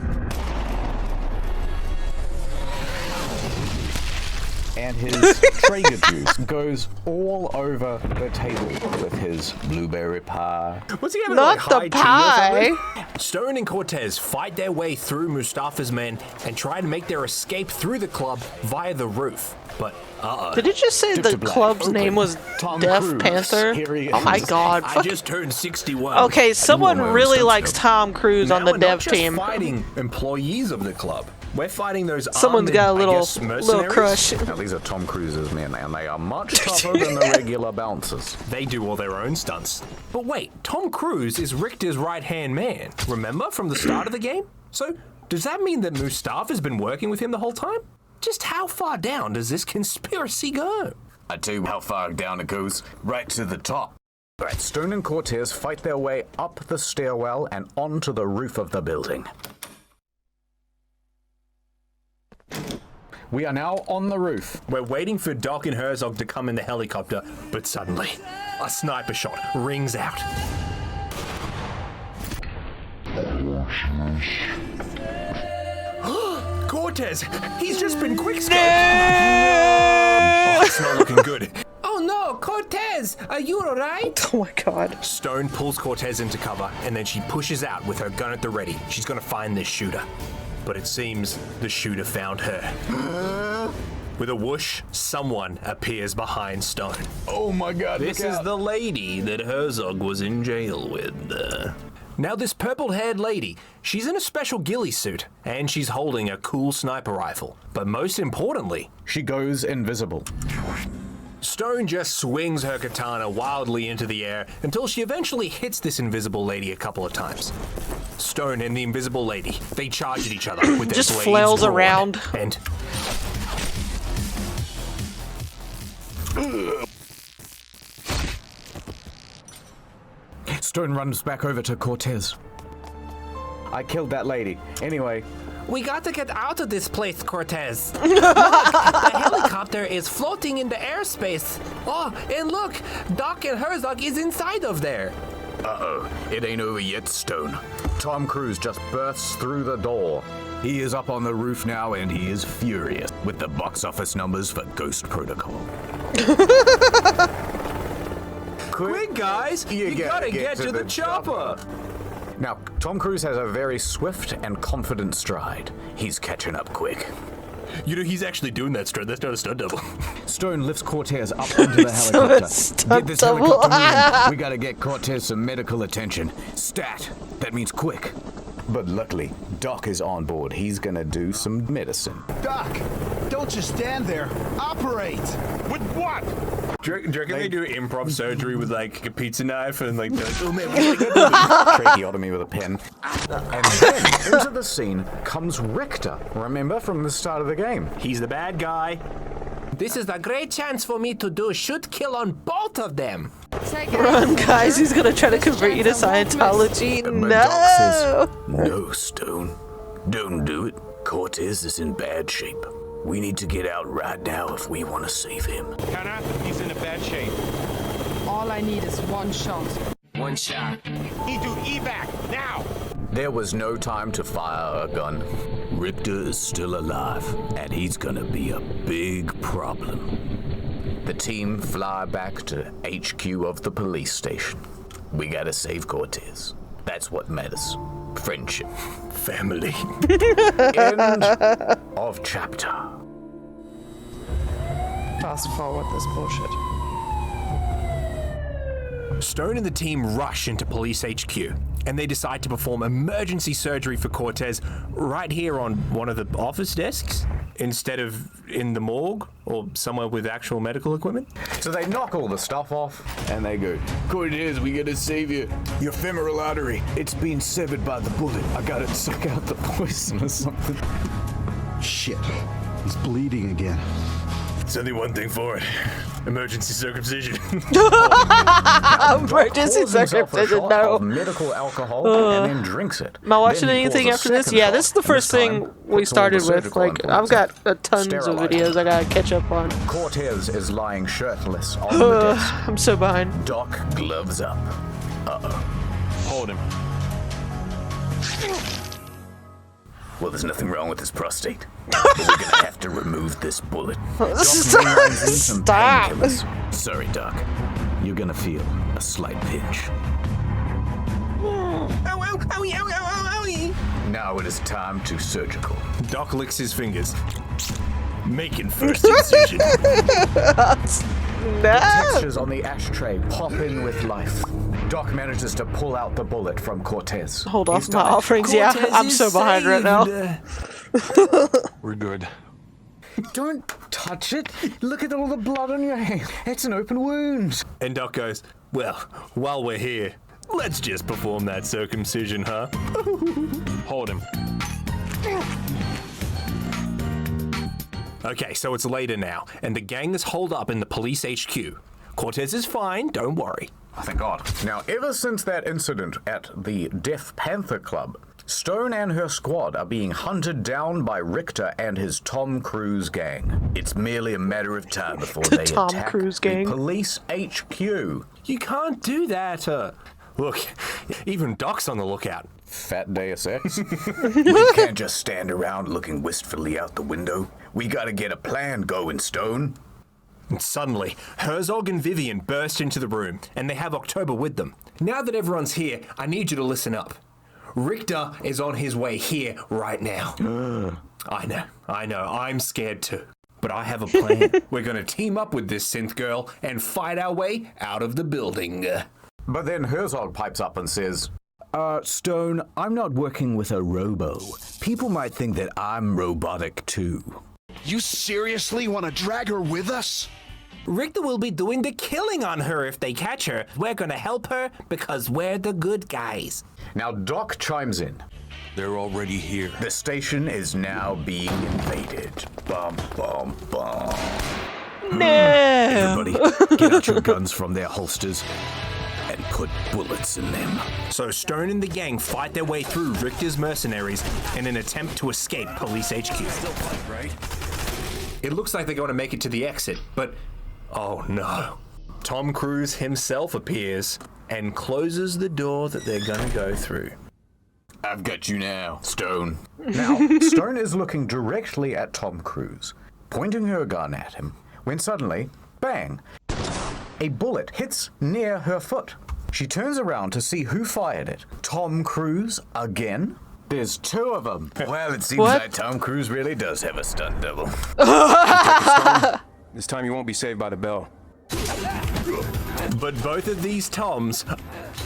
And his Traeger juice goes all over the table with his blueberry pie. What's he having, Not like, the high tea or pie. something? Stone and Cortez fight their way through Mustafa's men and try to make their escape through the club via the roof. But, Did it just say Dip the to black. club's Open. name was Tom Death Cruise. Panther? Here he Oh my is. god. I Fuck. just turned 61. Okay, someone my own really stuff, likes so- Tom Cruise on Now the we're not dev just team. fighting employees of the club. We're fighting those Someone's armed, got a I little guess, little mercenaries. crush. Now, these are Tom Cruise's men, and they are much tougher than the regular bouncers. They do all their own stunts. But wait, Tom Cruise is Richter's right-hand man, remember, from the start of the game? So, does that mean that Mustafa's been working with him the whole time? Just how far down does this conspiracy go? I tell you how far down it goes, right to the top. Alright, Stone and Cortez fight their way up the stairwell and onto the roof of the building. We are now on the roof. We're waiting for Doc and Herzog to come in the helicopter, but suddenly, a sniper shot rings out. Cortez! He's just been quickscoped! Oh, it's not looking good. Oh no, Cortez! Are you alright? Oh my god. Stone pulls Cortez into cover, and then she pushes out with her gun at the ready. She's gonna find this shooter. But it seems the shooter found her. With a whoosh, someone appears behind Stone. Oh my god, This is the lady that Herzog was in jail with. Now this purple-haired lady, she's in a special ghillie suit, and she's holding a cool sniper rifle. But most importantly, she goes invisible. Stone just swings her katana wildly into the air until she eventually hits this invisible lady a couple of times. Stone and the invisible lady, they charge at each other with their just blades flails drawn, around. And Stone runs back over to Cortez. I killed that lady. Anyway, We got to get out of this place, Cortez. Look, the helicopter is floating in the airspace. Oh, and look, Doc and Herzog is inside of there. Uh-oh, it ain't over yet, Stone. Tom Cruise just bursts through the door. He is up on the roof now, and he is furious with the box office numbers for Ghost Protocol. Quick, guys! You gotta get to the chopper! Now, Tom Cruise has a very swift and confident stride. He's catching up quick. You know, he's actually doing that stride. That's not a stunt double. Stone lifts Cortez up into the helicopter. Get this helicopter moving. We gotta get Cortez some medical attention. Stat. That means quick. But luckily, Doc is on board. He's gonna do some medicine. Doc, don't just stand there. Operate! With what? Do you reckon they do improv surgery with like a pizza knife and like, oh man, we gotta do tracheotomy with a pen. And then into the scene comes Richter. Remember from the start of the game? He's the bad guy. This is a great chance for me to do shoot kill on both of them. Run, guys, he's gonna try to convert you to Scientology. But No! Doc says, no, Stone. Don't do it. Cortez is in bad shape. We need to get out right now if we want to save him. Connor, he's in a bad shape. All I need is one shot. One shot. Need to evac now. There was no time to fire a gun. Richter is still alive, and he's gonna be a big problem. The team fly back to HQ of the police station. We gotta save Cortez. That's what matters. Friendship. Family. End of chapter. Fast forward this bullshit. Stone and the team rush into police HQ, and they decide to perform emergency surgery for Cortez right here on one of the office desks, instead of in the morgue or somewhere with actual medical equipment. So they knock all the stuff off, and they go, Cortez, we gotta save you. Your femoral artery, it's been severed by the bullet. I gotta suck out the poison or something. Shit, he's bleeding again. It's only one thing for it. Emergency circumcision. Emergency circumcision, no. Medical alcohol and then drinks it. Am I watching Then he anything pours a after this? second Yeah, shot, this is the and first this time thing we puts all the started with. surgical Like, I've got implements. tons of Sterilize. videos I gotta catch up on. Cortez is lying shirtless on the desk. I'm so behind. Doc gloves up. Uh-oh. Hold him. Well, there's nothing wrong with his prostate. But we're gonna have to remove this bullet. Doc mainlines in some Stop. painkillers. Sorry, Doc. You're gonna feel a slight pinch. Ow, ow, owie, owie, owie, owie. Now it is time to surgical. Doc licks his fingers. Making first incision. The textures on the ashtray pop in with life. Doc manages to pull out the bullet from Cortez. Hold off my offerings, yeah. I'm so behind right now. We're good. Don't touch it. Look at all the blood on your hand. It's an open wound. And Doc goes, well, while we're here, let's just perform that circumcision, huh? Hold him. Okay, so it's later now, and the gang is holed up in the police HQ. Cortez is fine, don't worry. Oh, thank God. Now, ever since that incident at the Death Panther Club, Stone and her squad are being hunted down by Richter and his Tom Cruise gang. It's merely a matter of time before they Tom attack Cruise the gang. police HQ. You can't do that. Look, even Doc's on the lookout. Fat Deus Ex. We can't just stand around looking wistfully out the window. We gotta get a plan going, Stone. And suddenly, Herzog and Vivian burst into the room, and they have October with them. Now that everyone's here, I need you to listen up. Richter is on his way here right now. I know, I'm scared too. But I have a plan. We're gonna team up with this synth girl and fight our way out of the building. But then Herzog pipes up and says, Stone, I'm not working with a robo. People might think that I'm robotic too. You seriously want to drag her with us? Richter will be doing the killing on her if they catch her. We're gonna help her because we're the good guys. Now Doc chimes in. They're already here. The station is now being invaded. Bum, bum, bum. No. Everybody, get out your guns from their holsters and put bullets in them. So Stone and the gang fight their way through Richter's mercenaries in an attempt to escape police HQ. Still fight, right? It looks like they're going to make it to the exit, but oh no. Tom Cruise himself appears and closes the door that they're going to go through. I've got you now, Stone. Now, Stone is looking directly at Tom Cruise, pointing her gun at him, when suddenly, bang, a bullet hits near her foot. She turns around to see who fired it. Tom Cruise again? There's two of them. Well, it seems like Tom Cruise really does have a stunt double. This time you won't be saved by the bell. But both of these Toms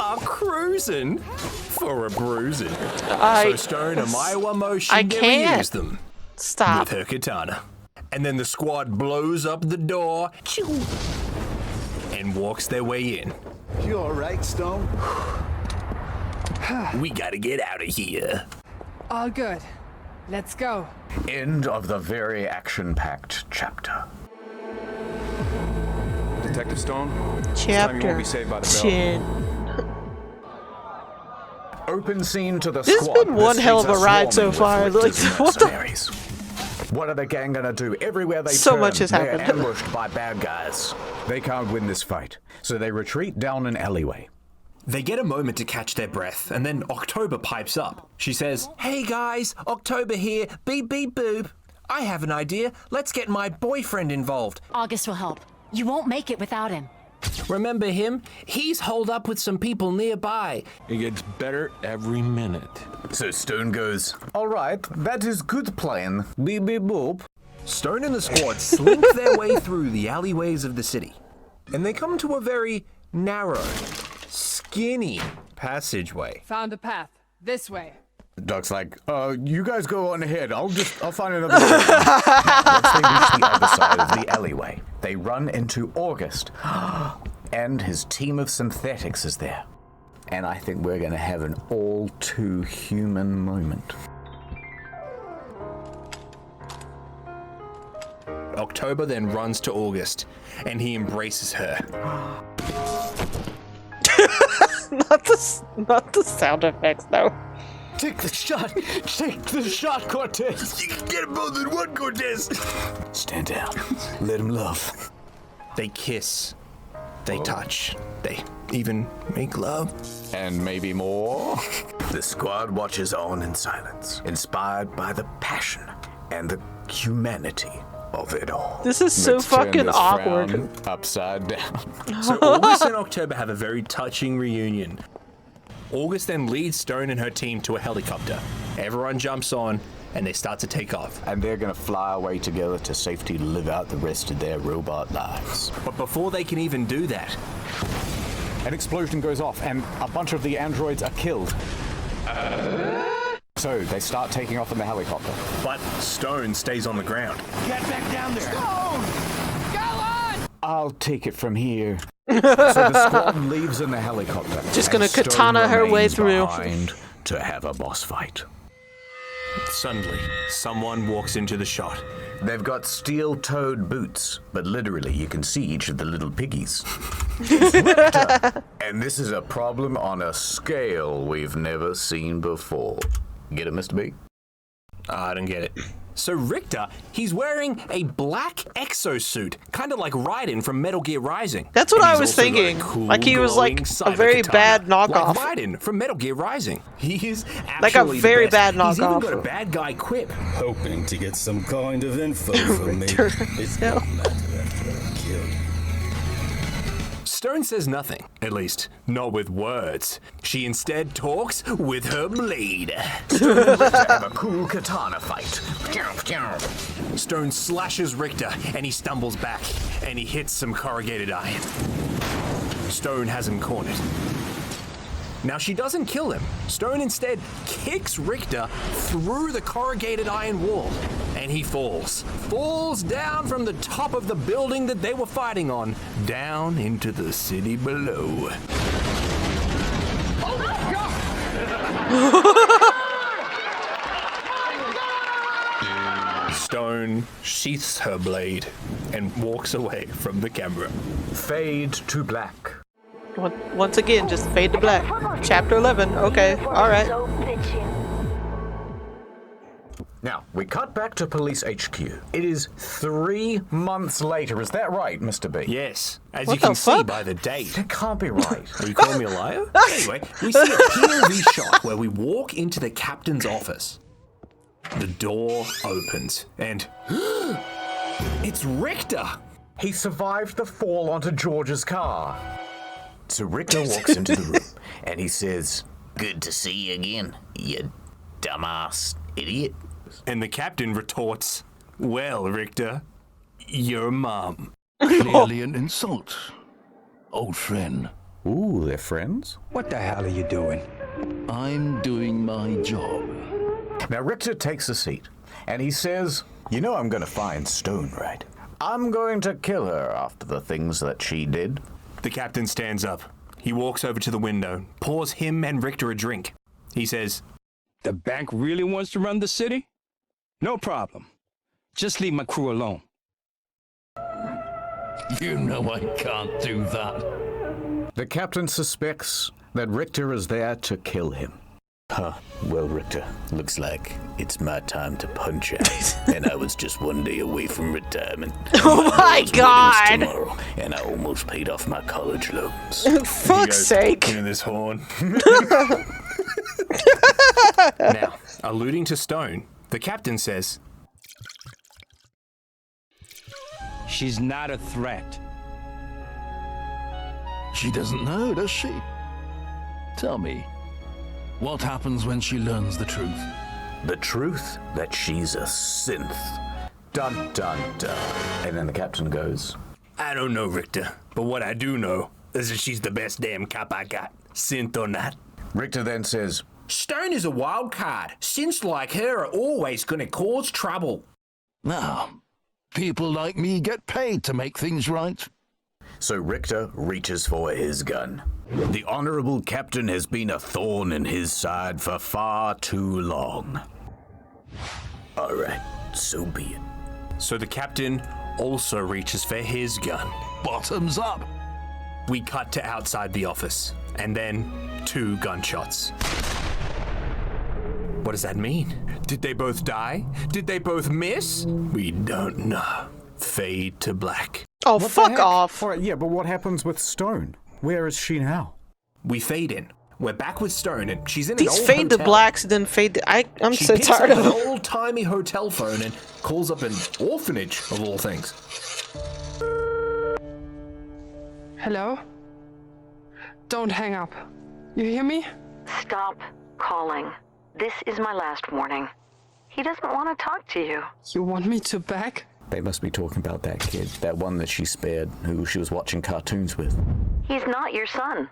are cruising for a bruising. So Stone and Maiwa Motion never use them. Stop. With her katana. And then the squad blows up the door and walks their way in. You alright, Stone? We gotta get out of here. All good. Let's go. End of the very action-packed chapter. Detective Stone, this time you won't be saved by the bell. 10. Open scene to the This has squad. been one hell of a ride so far. Like, what the? What are the gang gonna do? Everywhere they So turn, much has they're happened. ambushed by bad guys. They can't win this fight, so they retreat down an alleyway. They get a moment to catch their breath, and then October pipes up. She says, Hey guys, October here. Beep beep boop. I have an idea. Let's get my boyfriend involved. August will help. You won't make it without him. Remember him? He's holed up with some people nearby. It gets better every minute. So Stone goes, all right, that is good plan. Beep beep boop. Stone and the squad slink their way through the alleyways of the city. And they come to a very narrow, skinny passageway. Found a path. This way. Doc's like, you guys go on ahead. I'll find another way. Once they reach the other side of the alleyway, they run into August. And his team of synthetics is there. And I think we're going to have an all too human moment. October then runs to August, and he embraces her. Not the sound effects though. Take the shot! Take the shot, Cortez! You can get them both in one, Cortez! Stand down. Let him love. They kiss. They touch. They even make love. And maybe more. The squad watches on in silence, inspired by the passion and the humanity of it all. This is so Let's turn fucking this awkward. frown upside down. So August and October have a very touching reunion. August then leads Stone and her team to a helicopter. Everyone jumps on, and they start to take off. And they're gonna fly away together to safety to live out the rest of their robot lives. But before they can even do that, an explosion goes off, and a bunch of the androids are killed. So they start taking off in the helicopter. But Stone stays on the ground. Get back down there! Stone! Go on! I'll take it from here. So the squad leaves in the helicopter. Just gonna and Stone katana her way remains through. behind to have a boss fight. Suddenly, someone walks into the shot. They've got steel-toed boots, but literally you can see each of the little piggies. It's Richter. And this is a problem on a scale we've never seen before. Get it, Mr. B? I don't get it. So Richter, he's wearing a black exosuit, kind of like Raiden from Metal Gear Rising. That's what And I he's was also got a thinking. cool, Like he was like glowing a cyber very katana, bad knockoff. Like Raiden from Metal Gear Rising. He is Like a actually very the best. bad He's even knockoff. got a bad guy quip. Hoping to get some kind of info from me. It's no matter after I'm killed. Stone says nothing, at least not with words. She instead talks with her blade. Stone and Richter have a cool katana fight. Stone slashes Richter and he stumbles back and he hits some corrugated iron. Stone has him cornered. Now she doesn't kill him. Stone instead kicks Richter through the corrugated iron wall and he falls. Falls down from the top of the building that they were fighting on, down into the city below. Stone sheaths her blade and walks away from the camera. Fade to black. Once again, just fade to black. Chapter 11. Okay, all right. Now, we cut back to police HQ. It is 3 months later. Is that right, Mr. B? Yes. As What you can the see fuck? by the date. That can't be right. Are you calling me a liar? Anyway, we see a POV shot where we walk into the captain's office. The door opens and it's Richter. He survived the fall onto George's car. So Richter walks into the room and he says, "Good to see you again, you dumbass idiot." And the captain retorts, "Well, Richter, your mom." Clearly an insult. Old friend. Ooh, they're friends? What the hell are you doing? I'm doing my job. Now Richter takes a seat and he says, "You know I'm going to find Stone, right? I'm going to kill her after the things that she did." The captain stands up. He walks over to the window, pours him and Richter a drink. He says, The bank really wants to run the city? No problem. Just leave my crew alone. You know I can't do that. The captain suspects that Richter is there to kill him. Huh. Well, Richter, looks like it's my time to punch out. And I was just 1 day away from retirement. Oh my God! Tomorrow, and I almost paid off my college loans. Fuck's sake. Into this horn. Now, alluding to Stone, the captain says, She's not a threat. She doesn't know, does she? Tell me, what happens when she learns the truth? The truth that she's a synth. Dun dun dun. And then the captain goes, I don't know, Richter, but what I do know is that she's the best damn cop I got, synth or not. Richter then says, Stone is a wild card. Synths like her are always going to cause trouble. Now, people like me get paid to make things right. So Richter reaches for his gun. The honorable captain has been a thorn in his side for far too long. All right, so be it. So the captain also reaches for his gun. Bottoms up. We cut to outside the office, and then 2 gunshots. What does that mean? Did they both die? Did they both miss? We don't know. Fade to black. Oh, what the fuck heck? off. All right, yeah, but what happens with Stone? Where is she now? We fade in. We're back with Stone, and she's in an These old fade to hotel. blacks, then fade to... I'm She so picks tired up of an them. old-timey hotel phone and calls up an orphanage, of all things. Hello? Don't hang up. You hear me? Stop calling. This is my last warning. He doesn't want to talk to you. You want me to back? They must be talking about that kid, that one that she spared, who she was watching cartoons with. He's not your son.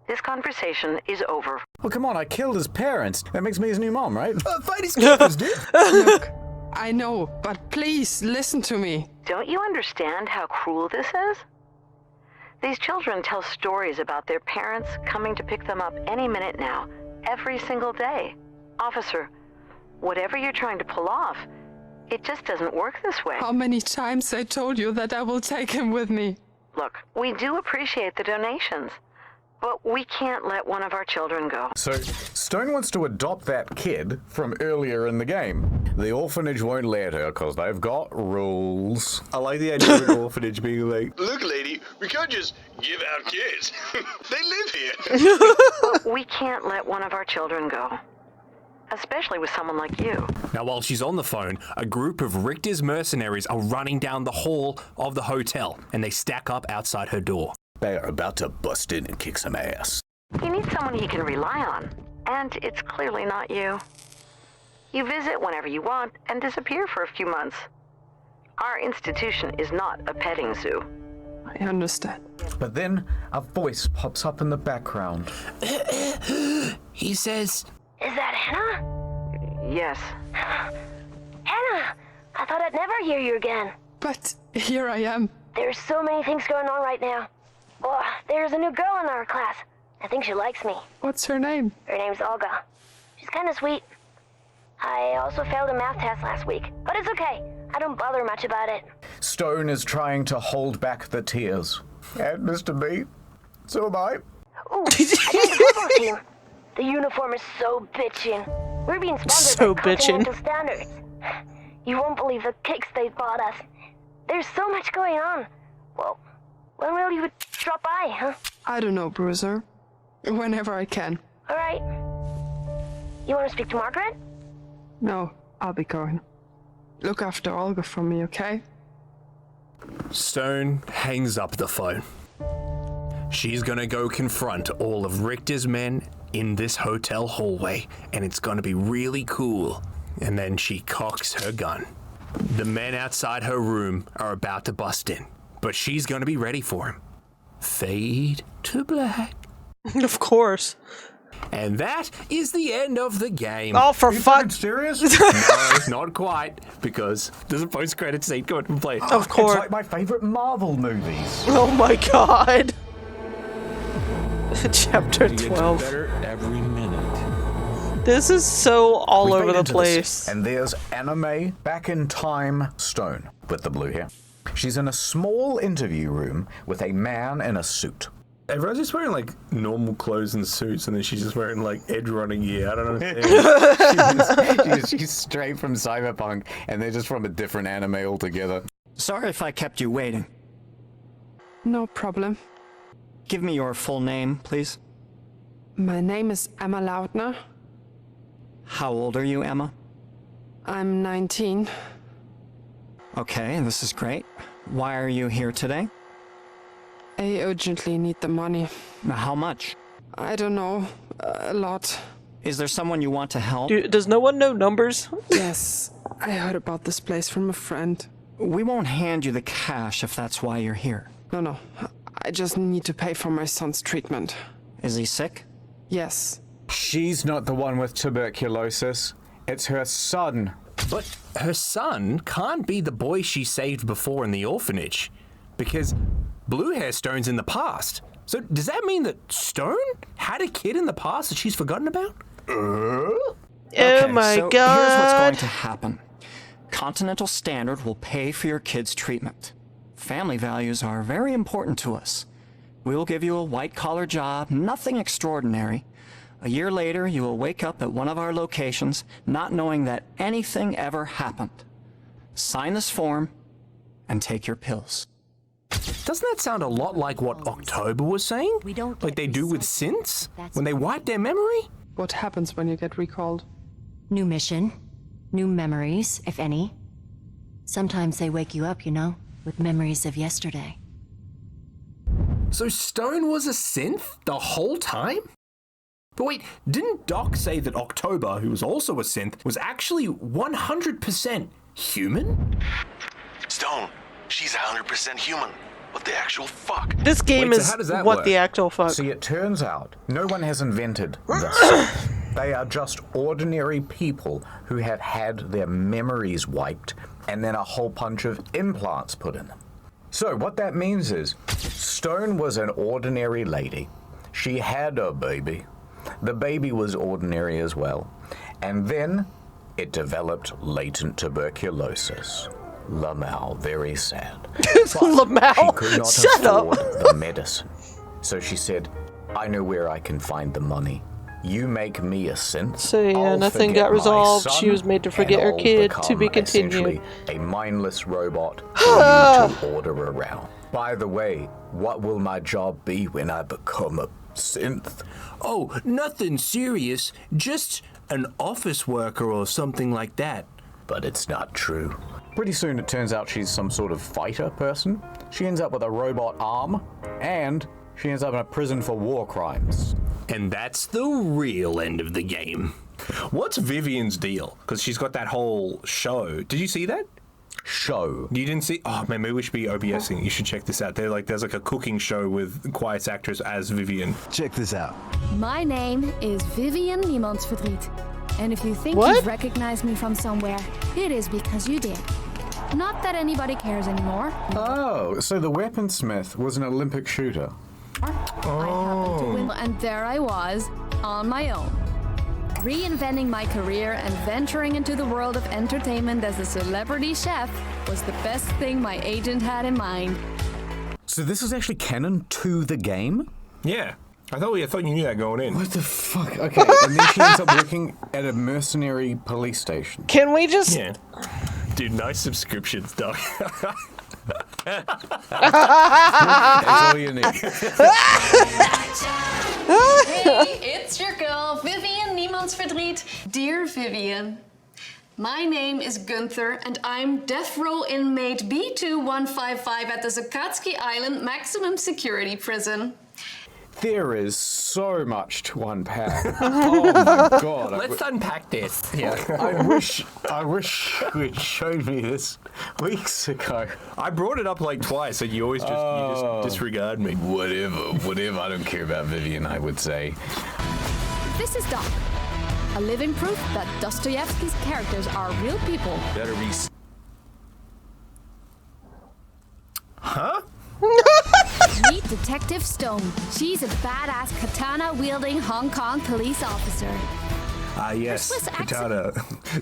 This conversation is over. Well, come on, I killed his parents. That makes me his new mom, right? Fight his keepers, dude. Look, I know, but please listen to me. Don't you understand how cruel this is? These children tell stories about their parents coming to pick them up any minute now, every single day. Officer, whatever you're trying to pull off, it just doesn't work this way. How many times I told you that I will take him with me? Look, we do appreciate the donations, But we can't let one of our children go. So, Stone wants to adopt that kid from earlier in the game. The orphanage won't let her because they've got rules. I like the idea of an orphanage being like, Look, lady, we can't just give out kids. They live here. But we can't let one of our children go. Especially with someone like you. Now, while she's on the phone, a group of Richter's mercenaries are running down the hall of the hotel, and they stack up outside her door. They are about to bust in and kick some ass. He needs someone he can rely on. And it's clearly not you. You visit whenever you want and disappear for a few months. Our institution is not a petting zoo. I understand. But then a voice pops up in the background. He says, Is that Hannah? Yes. Hannah! I thought I'd never hear you again. But here I am. There's so many things going on right now. Oh, there's a new girl in our class. I think she likes me. What's her name? Her name's Olga. She's kind of sweet. I also failed a math test last week, but it's okay. I don't bother much about it. Stone is trying to hold back the tears. And Mr. B, so am I. Ooh, I joined the football team. The uniform is so bitchin'. We're being sponsored by Continental Standards. You won't believe the kicks they bought us. There's so much going on. Well, when will you drop by, huh? I don't know, Bruiser. Whenever I can. All right. You want to speak to Margaret? No, I'll be going. Look after Olga for me, okay? Stone hangs up the phone. She's gonna go confront all of Richter's men in this hotel hallway, and it's gonna be really cool. And then she cocks her gun. The men outside her room are about to bust in, but she's gonna be ready for him. Fade to black. Of course. And that is the end of the game. Oh, for fuck! Serious? No, not quite, because there's a post-credit scene going to play. Of course. It's like my favorite Marvel movies. Oh my god. Chapter 12. Better every minute. This is so all We've over made the into place. this, and there's Anime Back in Time Stone with the blue hair. She's in a small interview room with a man in a suit. Everyone's just wearing like normal clothes and suits, and then she's just wearing like edge running gear. I don't understand. she's straight from Cyberpunk, and they're just from a different anime altogether. Sorry if I kept you waiting. No problem. Give me your full name, please. My name is Emma Lautner. How old are you, Emma? I'm 19. Okay, this is great. Why are you here today? I urgently need the money. How much? I don't know. A lot. Is there someone you want to help? Does no one know numbers? Yes. I heard about this place from a friend. We won't hand you the cash if that's why you're here. No. I just need to pay for my son's treatment. Is he sick? Yes. She's not the one with tuberculosis. It's her son. But her son can't be the boy she saved before in the orphanage, because Blue Hair Stone's in the past. So does that mean that Stone had a kid in the past that she's forgotten about? Oh Okay, my so god. Here's what's going to happen. Continental Standard will pay for your kid's treatment. Family values are very important to us. We will give you a white-collar job, nothing extraordinary. A year later, you will wake up at one of our locations, not knowing that anything ever happened. Sign this form and take your pills. Doesn't that sound a lot like what October was saying? Like they do with synths? When they wipe their memory? What happens when you get recalled? New mission, new memories, if any. Sometimes they wake you up, you know, with memories of yesterday. So Stone was a synth the whole time? But wait, didn't Doc say that October, who was also a synth, was actually 100% human? Stone, she's 100% human. What the actual fuck? This game Wait, is so how does that what work? the actual fuck. See, it turns out no one has invented this. They are just ordinary people who have had their memories wiped and then a whole bunch of implants put in them. So what that means is Stone was an ordinary lady. She had a baby. The baby was ordinary as well. And then it developed latent tuberculosis. Lamau, very sad. But Lamau? she could not Shut afford up. the medicine. So she said, I know where I can find the money. You make me a synth. So yeah, I'll nothing forget got my resolved. son, She was made to forget and her I'll kid. To become be continued. essentially a mindless robot for you to order around. By the way, what will my job be when I become a synth? Oh, nothing serious. Just an office worker or something like that. But it's not true. Pretty soon it turns out she's some sort of fighter person. She ends up with a robot arm, and she ends up in a prison for war crimes. And that's the real end of the game. What's Vivian's deal? Because she's got that whole show. Did you see that? Show. You didn't see? Oh man, maybe we should be OBSing. You should check this out. There's like a cooking show with Quiet's actress as Vivian. Check this out. My name is Vivian Niemandsverdriet. And if you think What? you've recognized me from somewhere, it is because you did. Not that anybody cares anymore. Oh, so the weaponsmith was an Olympic shooter. I happened to win, and there I was, on my own. Reinventing my career and venturing into the world of entertainment as a celebrity chef was the best thing my agent had in mind. So this is actually canon to the game? Yeah. I thought you knew that going in. What the fuck? Okay, and then she ends up working at a mercenary police station. Can we just... Yeah. Dude, nice subscriptions, dog. That's all you need. Hey, it's your girl, Vivian Niemandsverdriet. Dear Vivian, my name is Gunther, and I'm death row inmate B2155 at the Zakatsky Island Maximum Security Prison. There is so much to unpack. Oh my god. Let's unpack this. Yeah. I wish you had showed me this weeks ago. I brought it up like twice, and you always just disregard me. Whatever. I don't care about Vivian, I would say. This is Doc, a living proof that Dostoevsky's characters are real people. Better be. Huh? Meet Detective Stone. She's a badass katana-wielding Hong Kong police officer. Ah, yes, katana,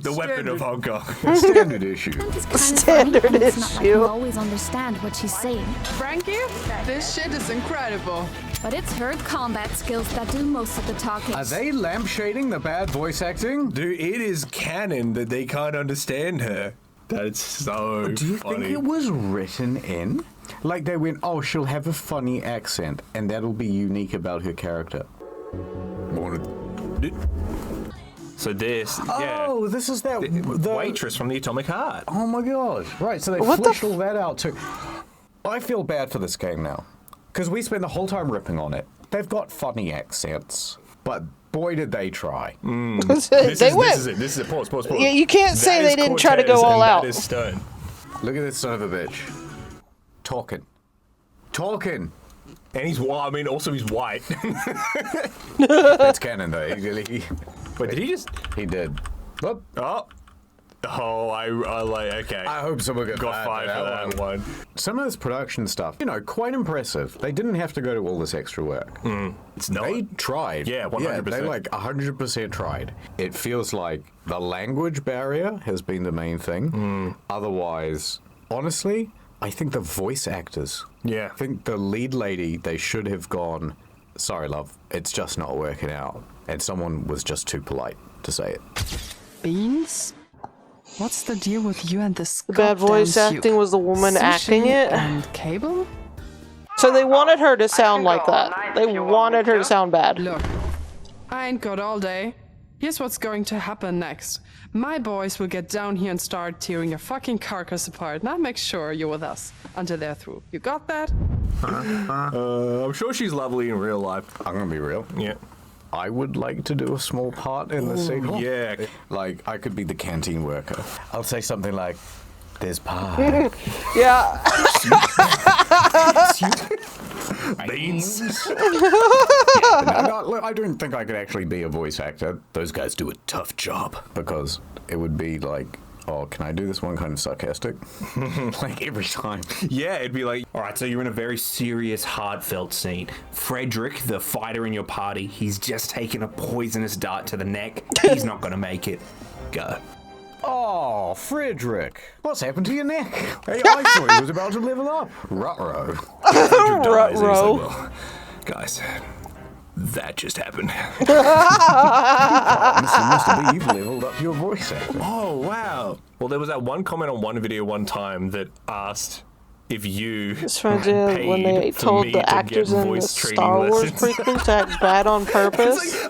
the weapon of Hong Kong. Standard issue. Standard It's not like you issue. always understand what she's saying. Frankie, this shit is incredible. But it's her combat skills that do most of the talking. Are they lampshading the bad voice acting? Dude, it is canon that they can't understand her. That's so Do you funny. think it was written in? Like they went, oh, she'll have a funny accent, and that'll be unique about her character. So this, yeah. Oh, this is that the waitress from the Atomic Heart. Oh my god! Right, so they fleshed all that out too. I feel bad for this game now, because we spent the whole time ripping on it. They've got funny accents, but boy did they try. This is it. Pause. Yeah, you can't say That they is didn't try to Cortez go all and out. That is Stone. Look at this son of a bitch. Talking. And he's white. I mean, also he's white. That's canon though. Wait, did he just? He did. Whoop. Oh, I like, okay. I hope someone got fired for that one. Some of this production stuff, quite impressive. They didn't have to go to all this extra work. It's not. They tried. Yeah, 100%. Yeah, they 100% tried. It feels like the language barrier has been the main thing. Otherwise, honestly, I think the voice actors. Yeah. I think the lead lady, they should have gone, sorry, love, it's just not working out. And someone was just too polite to say it. Beans? What's the deal with you and this The bad voice goddamn acting was the woman Sushi acting it. And Cable? So they wanted her to sound like that. They wanted her to sound bad. Look, I ain't got all day. Here's what's going to happen next. My boys will get down here and start tearing your fucking carcass apart. Now make sure you're with us until they're through. You got that? I'm sure she's lovely in real life. I'm gonna be real. Yeah. I would like to do a small part in the sequel. Yeah. Like, I could be the canteen worker. I'll say something like, there's pie. Yeah. Beans. I don't think I could actually be a voice actor. Those guys do a tough job. Because it would be like, oh, can I do this one kind of sarcastic? Like every time. Yeah, it'd be like, all right, so you're in a very serious, heartfelt scene. Frederick, the fighter in your party, he's just taken a poisonous dart to the neck. He's not going to make it. Go. Oh, Frederick. What's happened to your neck? Hey, I thought he was about to level up. Ruh-roh. Ruh-roh. Guys, That just happened. Mr. B, you've leveled up your voice acting. Oh, wow. Well, there was that one comment on one video one time that asked if you when they told the actors in the Star Wars prequel to act bad on purpose.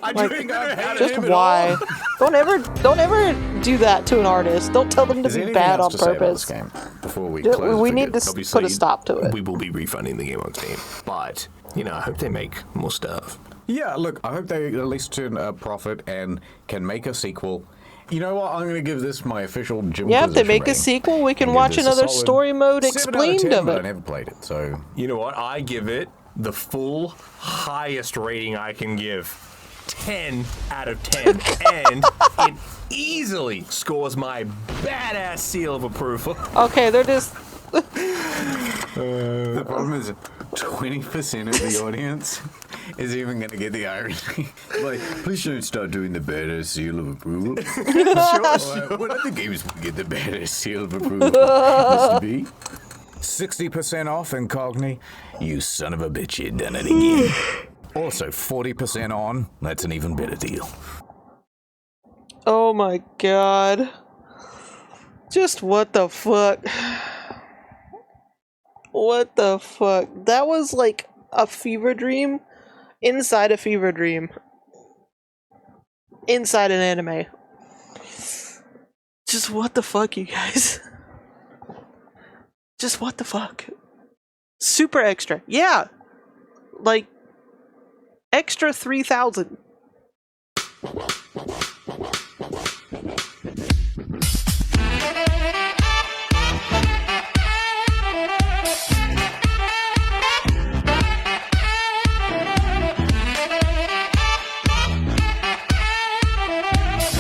Just why? Don't ever do that to an artist. Don't tell them to be bad on purpose. Before we need to put a stop to it. We will be refunding the game on Steam, but I hope they make more stuff. Yeah, look, I hope they at least turn a profit and can make a sequel. You know what? I'm going to give this my official Jim. Yeah, if they make a sequel, we can watch another story mode explained of it. I never played it, so you know what? I give it the full highest rating I can give. 10 out of 10, and it easily scores my badass seal of approval. Okay, they're just. The problem is 20% of the audience is even going to get the irony. Like, please don't start doing the badass seal of approval. Sure. What other games would get the badass seal of approval, Mr. B? 60% off Incogni. You son of a bitch, you done it again. Also, 40% on. That's an even better deal. Oh my god. Just what the fuck? What the fuck? That was like a fever dream inside a fever dream. Inside an anime. Just what the fuck, you guys? Just what the fuck? Super extra. Yeah. Like extra 3,000.